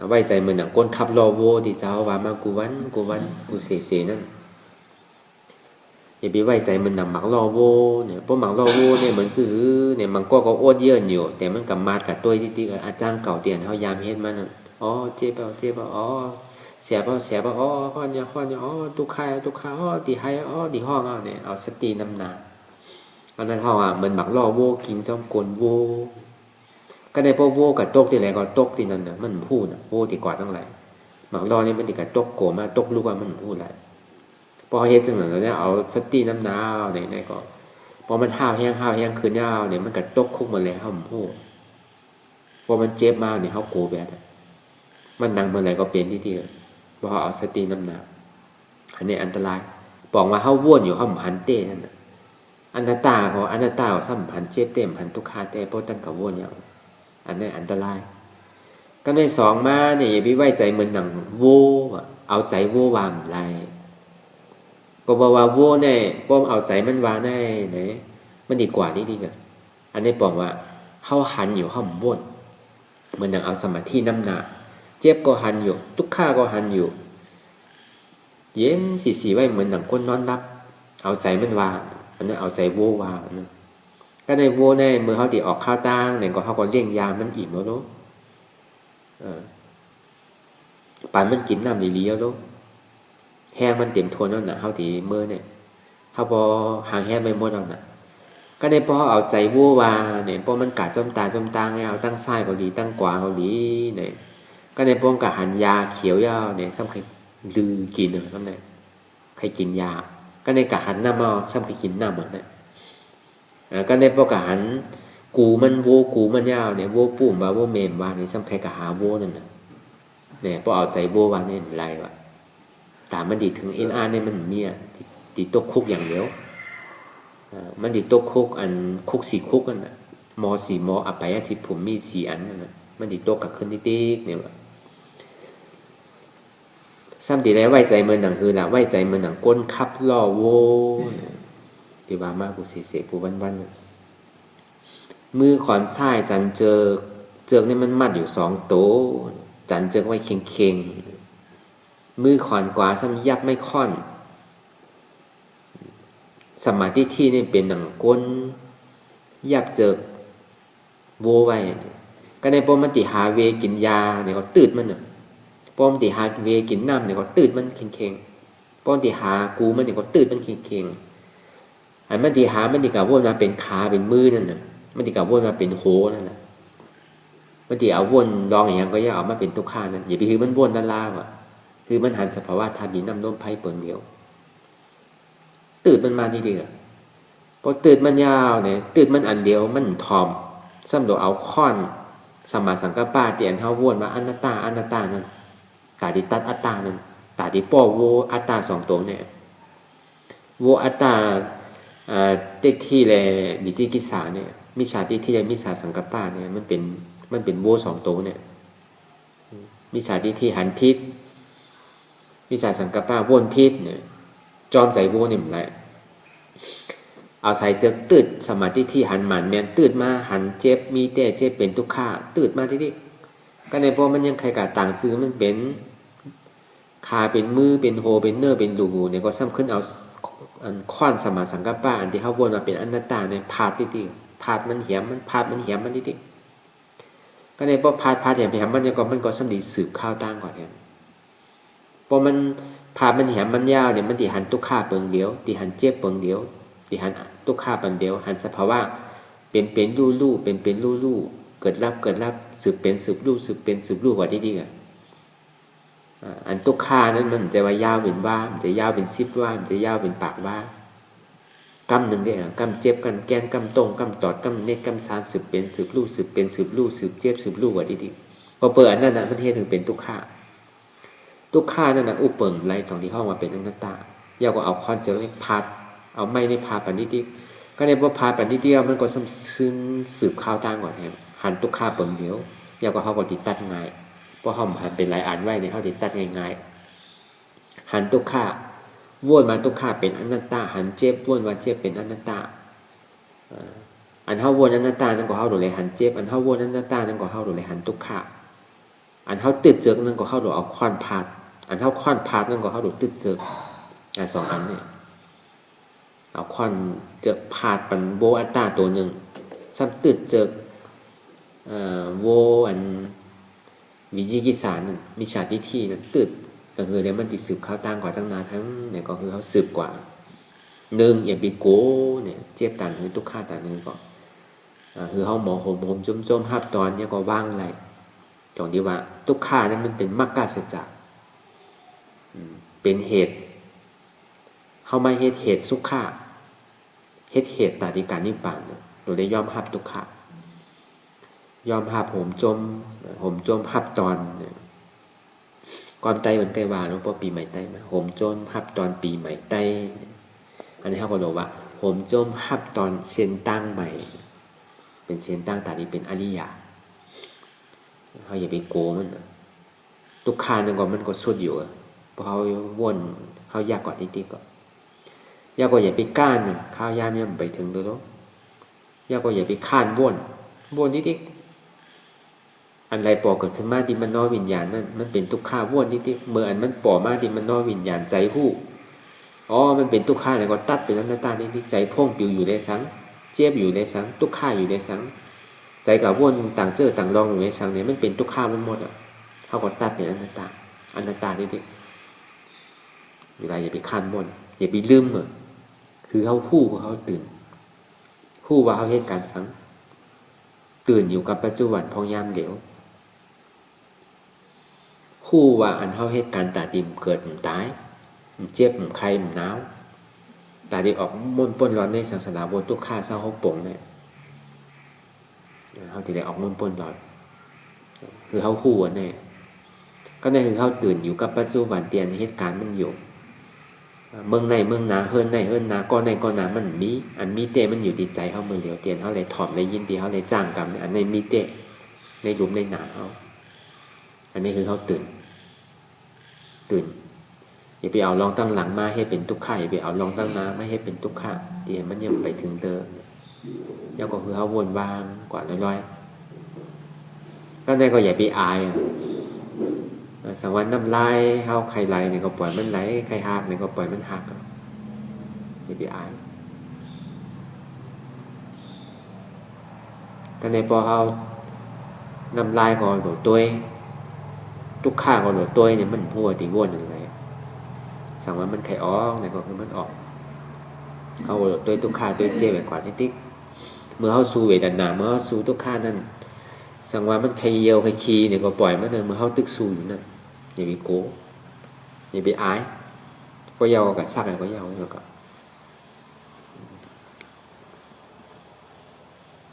ไว้ใจเหมือนหนังก้นขับรอโวที่เจ้าว่ามากูวันกูเสนั่น อย่าไปไว้ใจมันหนังหมักล่อโวเนี่ยเพราะหมักล่อโวเนี่ยเหมือนซื้อเนี่ยมันก็อ้วนเยอะอยู่แต่มันกับมาดกับตัวที่อาจารย์เก่าเตียนเขายามเฮ็ดมันอ๋อเจ็บเอาอ๋อเสียบเอาอ๋อข้อเนี่ยอ๋อตุกขาอ๋อตีให้อ๋อตีห้องเอาเนี่ยเอาสติน้ำหนาอันนั้นห้องเหมือนหมักล่อโวกินจอมกลโวก็ได้พวกโวกับตกที่ไหนก็ตกที่นั่นนะมันพูดโวที่กว่าตั้งหลายหมักล่อเนี่ยมันติดกับตกโกมาตกลูกว่ามันพูดอะไรพอเฮ็ดซึ่งเนี่ยเอาสติน้ำหนาวเนี่ยก็พอมันห้าวแห้งคืนยาวเนี่ยมันก็ตกคุกมาแล้วผมพูดพอมันเจ็บมาเนี่ยเขาโกแบบมันนั่งเมื่อไรก็เป็นที่พอเอาสติน้ำหนาวอันนี้อันตรายบอกว่าเขาว่วนอยู่เขาหันเต้นั่นอนัตตาเขาอนัตตาสัมพันธ์เจ็บเต็มหันทุกขาเต้เพราะตั้งกับว่วนอย่างอันนี้อันตรายก็ในสองมาเนี่ยอย่าไปไว้ใจเหมือนหนังโวเอาใจโววามไรก็บอกว่าโวเนี่ยป้อมเอาใจมันวางได้ไหนมันดีกว่านี่ดีกันอันนี้บอกว่าเขาหันอยู่เขาว่นเหมือนหนังเอาสมาธิน้ำหนักเจ็บก็หันอยู่ทุกข้าก็หันอยู่เย็นสีไว้เหมือนหนังก้นนอนรับเอาใจมันวางอันนั้นเอาใจโววางนั่นก็ในโวในมือเขาตีออกข้าวตั้งเนี่ยก็เขาก็เลี้ยงยามันอิ่มแล้วเนาะปานมันกินน้ำดีๆแล้วเนาะแห้งมันเต็มทวนแล้วนะเขาตีมือเนี่ยเขาพอหางแห้งไปหมดแล้วนะก็ในพอเอาใจโววางเนี่ยพอมันกัดจมตาเนี่ยเอาตั้งไส้เขาดีตั้งกวาเขาดีเนี่ยก็ในพวกกับหันยาเขียวยาวเนี่ยซ้ำใครลือกินหนึ่งซ้ำเนี่ยใครกินยาก็ในกับหันน้ำเอาซ้ำใครกินน้ำเหมือนเนี่ยก็ในพวกกับหันกูมันยาวเนี่ยโวปุ่มว่าโวเมมว่าเนี่ยซ้ำใครกับหาโวนั่นน่ะเนี่ยพอเอาใจโวว่าเนี่ยไรวะตามมันดีถึงเอ็นอาร์เนี่ยมันมีตีตกคุกอย่างเดียวมันดีตกคุกอันคุกสี่คุกกันน่ะมสี่มอภัยสิผมมีสี่อันนั่นน่ะมันดีตกกับขึ้นติ๊กเนี่ยซ้ำตีแล้วไว้ใจเมืองหนังคือละไว้ใจเมืองหนังก้นคับล่อโวที่ว่ามากกูเสียกูวันมือขอนซ้ายจันเจิกนี่มันมัดอยู่2 โต๊ะจันเจิกไว้เข่งมือขอนขวาซ้ำยับไม่ค่อนสมาธิที่นี่เป็นหนังก้นยับเจิกโวไว้ก็ในปมมันติหาเวกินยาเนี่ยก็ตืดมันเนี่ยปมติหาเวกินน้ำเนี่ยก็ตืดมันเข่งปมติหากูมันเนี่ยก็ตืดมันเข่งอันมันติหามันติกะวนมาเป็นขาเป็นมือนั่นน่ะมันติกะวนมาเป็นโหนั่นน่ะมันติเอาวนลองอย่างก็อย่าเอามาเป็นทุกข้านั่นอย่าไปคือมันวนด้านล่างอ่ะคือมันหันสภาวะธาตุดินน้ำลมไฟเปิงเดียวตื่นมันมาดีเดียวพอตื่นมันยาวเนี่ยตื่นมันอันเดียวมันทอมซ้ำโดเอาค้อนสมาสังกปาเตียนเฮาวนมาอนัตตานั่นตาดิตัดอัตตานั่นตาดิป้อโวอัตตา2 ตัวเนี่ยโวอัตตาเต็กที่แลวิจิกิจสาเนี่ยมิจฉาทิฏฐิและมิจฉาสังกปปะเนี่ยมันเป็นโว2 ตัวเนี่ยมิจฉาทิฏฐิหันพิษมิจฉาสังกปปะวนพิษเนี่ยจอมใจโวนี่มันไรเอาใส่เจอตืดสมาธิที่หันหมันแมนตืดมาหันเจ็บมีแต่เจ็บเป็นทุกข้าตืดมาที่ก็ในพวกมันยังใครกับต่างซื้อมันเป็นขาเป็นมือเป็นโฮเป็นเนอร์เป็นรูเนี่ยก็ซ้ำขึ้นเอาอันค้อนสมาสังกปปะอันที่เขาวนมาเป็นอนัตตาเนี่ยพาดที่พาดมันเหี่ยมมันพาดมันเหี่ยมมันที่ก็ในพวกพาดเหี่ยมมันเนี่ยก็มันก็สำดีสืบข้าวตั้งก่อนเนี่ยพอมันพามันเหี่ยมมันยาวเนี่ยมันที่หันทุกข้าเปิงเดียวที่หันเจ็บเปิงเดียวที่หันทุกข้าเปิงเดียวหันสภาวะเป็นลู่เป็นลู่เกิดรับสืบเป็นสืบลู่กว่าที่กันอันตุกขานั้นมันจะว่ายาวเป็นว่ามันจะยาวเป็น10 ว่ามันจะยาวเป็นปากว่ากำหนึ่งได้กำเจ็บกันแกนกำตรงกำตอดกำเน็กกำซานสืบเป็นสืบลู่สืบเจ็บสืบลู่กว่าที่พอเปิดอันนั้นนะมันเทถึงเป็นตุกขานั่นนะอุปเปิงไร2 ที่ห้องมาเป็นอนัตตายาวก็เอาค้อนเจอไม่พาดเอาไม้ในพาปันนิติก็ในพอพาปันนิติมันก็ซึมสืบข้าวตั้งก่อนแทนหันตุกขาเปิงเดียวยาวก็เขาก็ติดตัดง่ายเพราะเขาหันเป็นหลายอันไว้ในเขาติดตัดง่ายๆหันตุกขาวนมาตุกขาเป็นอนัตตาหันเจ็บวนมาเจ็บเป็นอนัตตาอันเขาวนอนัตตานั่นก็เขาดูเลยหันเจ็บอันเขาวนอนัตตานั่นก็เขาดูเลยหันตุกขาอันเขาติดเจอนั่นก็เขาดูเอาค้อนพาดอันเขาค้อนพาดนั่นก็เขาดูติดเจอ2 อันเนี่ย เอาคอนเจอผาดปันโบอัตตาตัวหนึ่งซ้ำตึดเจอโวอันวิจิกิสารนั่นมิจฉาทิฏฐินั่นตึดก็คือเนี่ยมันติดสืบข้าวตั้งกว่าตั้งนานทั้งเนี่ยก็คือเขาสืบกว่าหนึ่งอย่าไปโก้เนี่ยเจ็บต่างคือทุกข้าต่างนึงก็คือเขาหมอผมจมหับตอนเนี่ยก็ว่างไรจองที่ว่าทุกข้านั้นมันเป็นมรรคสัจจะเป็นเหตุเขาไม่เหตุสุขะเหตุตาติการนิพพานโดยได้ยอมหับทุกขะยอมหับผมจมหับตอนก่อนไตเหมือนไกวาหลวงพ่อปีใหม่ไตมาผมจมหับตอนปีใหม่ไตอันนี้เขาก็บอกว่าผมจมหับตอนเซียนตั้งใหม่เป็นเซียนตั้งตานี้เป็นอริยะเขาอย่าไปโกมันทุกขานึงก็มันก็สุดอยู่เพราะเขาวนเขายากกว่านิดๆก็ยากกว่าอย่าไปก้านข้าวยามยังไปถึงตัวโน้ยากกว่าอย่าไปข้านวนนิดๆอันไรปอเกิดขึ้นมาดิมันนอวิญญาณนั่นมันเป็นทุกข้าวนนิดๆเมื่ออันมันปอมาดิมันนอวิญญาณใจผู้มันเป็นทุกข้าอะไรก็ตัดไปนั้นตานิดๆใจพ่งปิวอยู่ในสังเจ็บอยู่ในสังทุกข้าอยู่ในสังใจกับวนต่างเจอต่างรองอยู่ในสังเนี่ยมันเป็นทุกข้ามันหมดเขาก็ตัดไปนั้นตานิดๆเวลาอย่าไปข้านวนอย่าไปลืมคือเขาคู่เขาตื่นคู่ว่าเขาเหตุการณ์สังตื่นอยู่กับปัจจุบันพองยามเหลวคู่ว่าอันเขาเหตุการณ์ตาดิมเกิดมันตายมันเจ็บมันไข้มันหนาวตาดิออกมนป้นร้อนในศาสนาบนทุกข้าเศร้าเขาป่งเนี่ยเขาที่ได้ออกมนป้นร้อนคือเขาคู่วันนี้ก็นั่นคือเขาตื่นอยู่กับปัจจุบันเตียนเหตุการณ์มันอยู่เมืองในเมืองนาเฮิรนในเฮิรนนาก้อนในก้อนนามันมีอันมีเตมันอยู่ที่ใจเขาเมืองเหลียวเตียนเขาเลยถ่อมเลยยินดีเขาเลยจ้างกรรมอันในมีเตในหลุมในหนาเขาอันนี้คือเขาตื่นอย่าไปเอาลองตั้งหลังมาให้เป็นทุกข์อย่าไปเอาลองตั้งน้าไม่ให้เป็นทุกข์เตียนมันยังไปถึงเดิมแล้วก็คือเขาวนวางกว่าน้อยๆก็ได้ก็อย่าไปอายสังวันน้ำลายเฮาไข่ไหลเนี่ยก็ปล่อยมันไหลไข่หักเนี่ยก็ปล่อยมันหักอย่าไปอายแต่ในพอเฮาน้ำลายก็หลดตัวทุกข้าก็หลดตัวเนี่ยมันพัวตีวนอะไรสังวันมันไข่ออกเนี่ยก็คือมันออกเฮาหลดตัวทุกข้าตัวเจ็บแบบกว่านิดๆเมื่อเฮาสู้เวทนาเมื่อเฮาสู้ทุกข้านั่นสังวันมันไข่เยียวไข่ขี้เนี่ยก็ปล่อยมันเมื่อเฮาตึกสู้อยู่นั่นอย่าไปโก้อย่าไปอายก็ยาวกับซักอะไรก็ยาวแล้วก็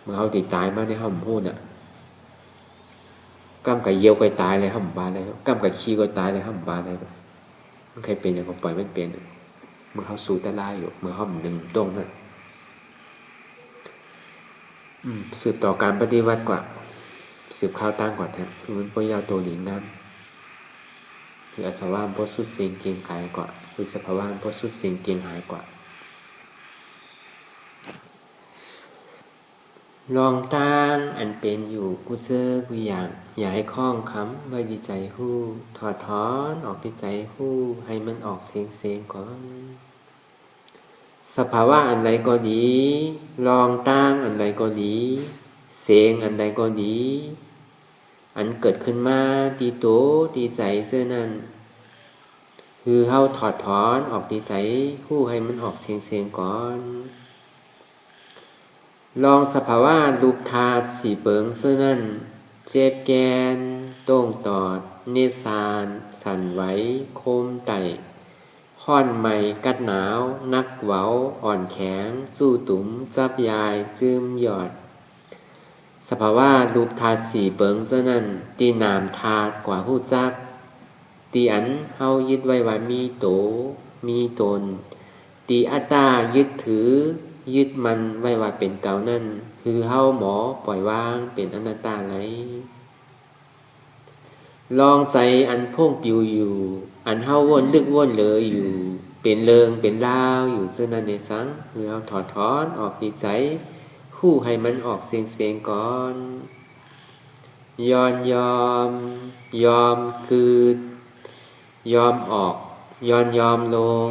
เมื่อเขาติดตายมาในห้องพูดกล้ามไก่เยี่ยวไก่ตายเลยห้องบาเลยกล้ามไก่ขี้ก็ตายเลยห้องบาเลยมันใครเป็นอย่างก็ปล่อยมันเป็นเมื่อเขาสู้แต่ลายอยู่เมื่อเขาหนึ่งตรงนั่นสืบต่อการปฏิวัติกว่าสืบข้าวตั้งกว่าแทนคือมันก็ยาวตัวหลิงน้ำคืออาสวะมันพอสุดเสียงเกียงกายกว่าคือสภาวะมันพอสุดเสียงเกียงหายกว่าลองตั้งอันเป็นอยู่กูเจอกูอย่างอย่าให้คล้องคำไว้ดีใจหู้ถอดถอนออกดีใจหู้ให้มันออกเสียงก่อนสภาวะอันใดก็ดีลองตั้งอันใดก็ดีเสียงอันใดก็ดีอันเกิดขึ้นมาตีโตตีใสเสื้อนั่นคือเฮาถอดถอนออกตีใสผู้ให้มันออกเสียงก่อนลองสภาวะรูปธาตุสีเปิงเสื้อนั่นเจ็บแกนโต้งตอดเนสานสั่นไหวโคมไตห้อนใหม่กัดหนาวนักเว้าอ่อนแข็งสู้ตุ๋มจับยายจืมหยอดสภาวะรูปธาตุสีเปิงเสื้อนั่นตีนามธาตุกว่าผู้จักตีอันเฮายึดไว้ว่ามีโตมีตนตีอัตตายึดถือยึดมันไว้ว่าเป็นเก่านั่นคือเฮาหมอปล่อยวางเป็นอนัตตาไหนลองใส่อันพ่งปิวอยู่อันเฮาวนลึกวนเลยอยู่เป็นเริงเป็นลาวอยู่ซึ่งนั่นในสังคือเฮาถอดถอนออกดีใจคู่ให้มันออกเสียงก่อนยอมคือยอมออกยอมลง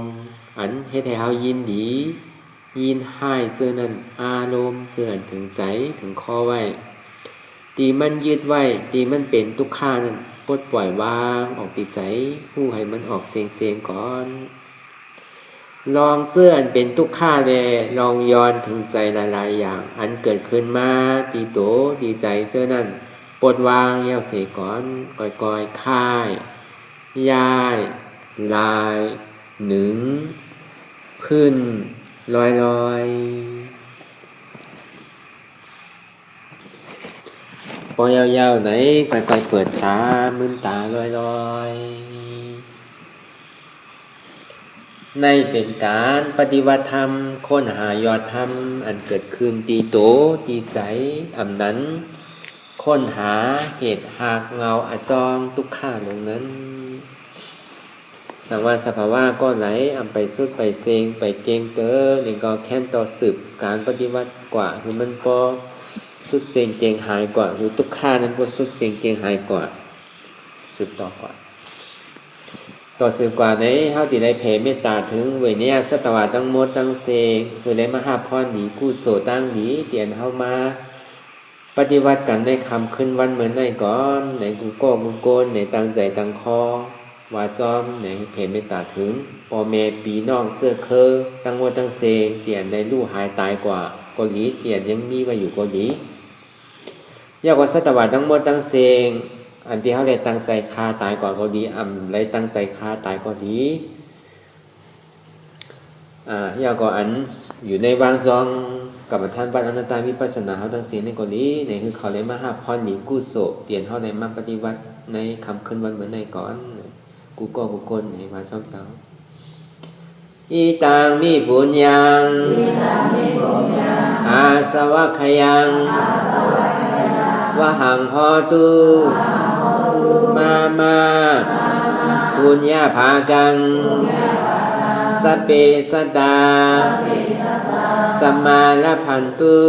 อันให้ให้เฮายินดี ยินให้เสื้อนั้นอารมณ์เสื่อถึงใจถึงข้อไว้ตีมันยึดไว้ตีมันเป็นทุกข้านั้นปลดปล่อยวางออกติดใจผู้ให้มันออกเสียงก่อนลองเสื้ออันเป็นทุกข้าเลยลองย้อนถึงใจหลายๆอย่างอันเกิดขึ้นมาตีโตตีใจเสื้อนั้นปลดวางเย้าเสียก่อนก่อยๆค่ายย้ายลายหนึ่งขึ้นลอยพอยาวๆไหนค่อยๆเปิดตามึนตาลอยในเป็นการปฏิวัติธรรมค้นหายอดธรรมอันเกิดขึ้นตีโตตีใสอำนั้นค้นหาเหตุหากเงาอจองทุกข้าลงนั้นสังวาสภาวะก็ไหลอำไปสุดไปเซงไปเก่งเตอนี่ก็แค่นต่อสืบการปฏิวัติกว่าคือมันพอสุดเซงเก่งหายกว่าคือทุกข้านั้นก็สุดเซงเก่งหายกว่าสืบต่อกว่าต่อสืบกว่าในเฮาที่ได้แผ่เมตตาถึงเวเนียสัตวะทั้งหมดทั้งเซงคือได้มหาพรดีกุศลตั้งดีเตียนเฮามาปฏิวัติกันในคำขึ้นวันเหมือนในก่อนในกูโก้กูโกนในตั้งใจตั้งคอว่าจอมในเพจเมตตาถึงพ่อแม่ปีน้องเสื้อเคอตั้งวัวตั้งเซงเตียนในลู่หายตายกว่าเกาหลีเตียนยังมีไว้อยู่เกาหลียากกว่าสัตวะทั้งหมดตั้งเซงอันที่เขาได้ตั้งใจฆ่าตายกว่าเกาหลีได้ตั้งใจฆ่าตายเกาหลียากกว่าอันอยู่ในวางซองกับท่านปัจอนัตตาวิปัสสนาเขาตั้งเซงในเกาหลีในคือเขาเลยมาหาพรหนีกู้โศกเตียนเขาในมาปฏิวัติในคำขึ้นวันเหมือนในก่อนกูก็กูกลในวันซ้อมเช้าอีตังมีบุญยังอาสวะขยังวะหังพอตุมาปุญญาภากังสเปสตาสัมมาลพันตุ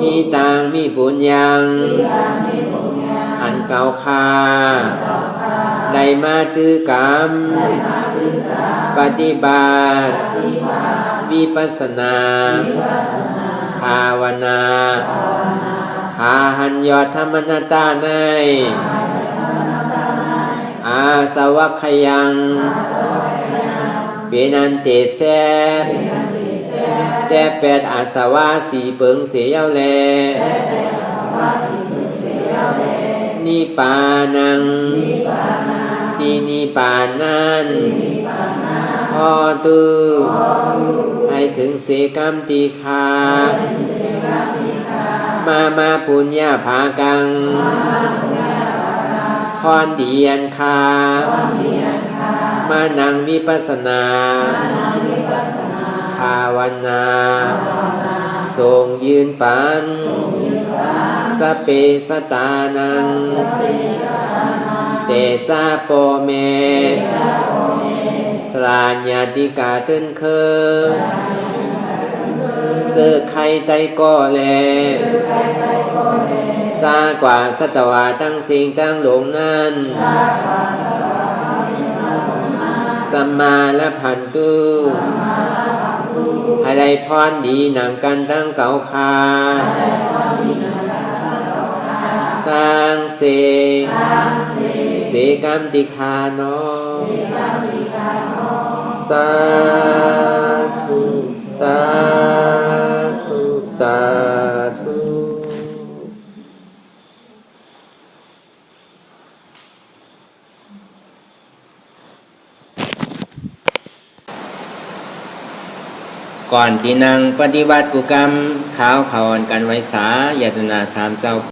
อีตังมีบุญยังอันเก่าคาได้มาตือกรรมปฏิบัติวิปัสสนาภาวนาหาหันยอดธรรมนาตาในอาสวัคยังเปนันเตแซแต่แปดอาสวะสีเปิงเสียแลนิปานังตีนิปานันพอตุให้ถึงเสกรรมตีคามาปุญญาภากังพรดีอันคามานังวิปัสสนาภาวนาทรงยืนปันสเปสตานังเตจาโปเมสราญญาติกาตึนเคเจอใครไตก็แลจากว่าสัตวะตั้งสิ่งตั้งหลงนั้นสัมมาละพันตุให้ได้พรดีหนังกันตั้งเก่าคาตั้งเสกรรมติคาโนสาธุสาธุสาธุก่อนที่นั่งปฏิบัติกุกรรมข้าวเขาอ่อนกันไว้สายตนาสามเจ้า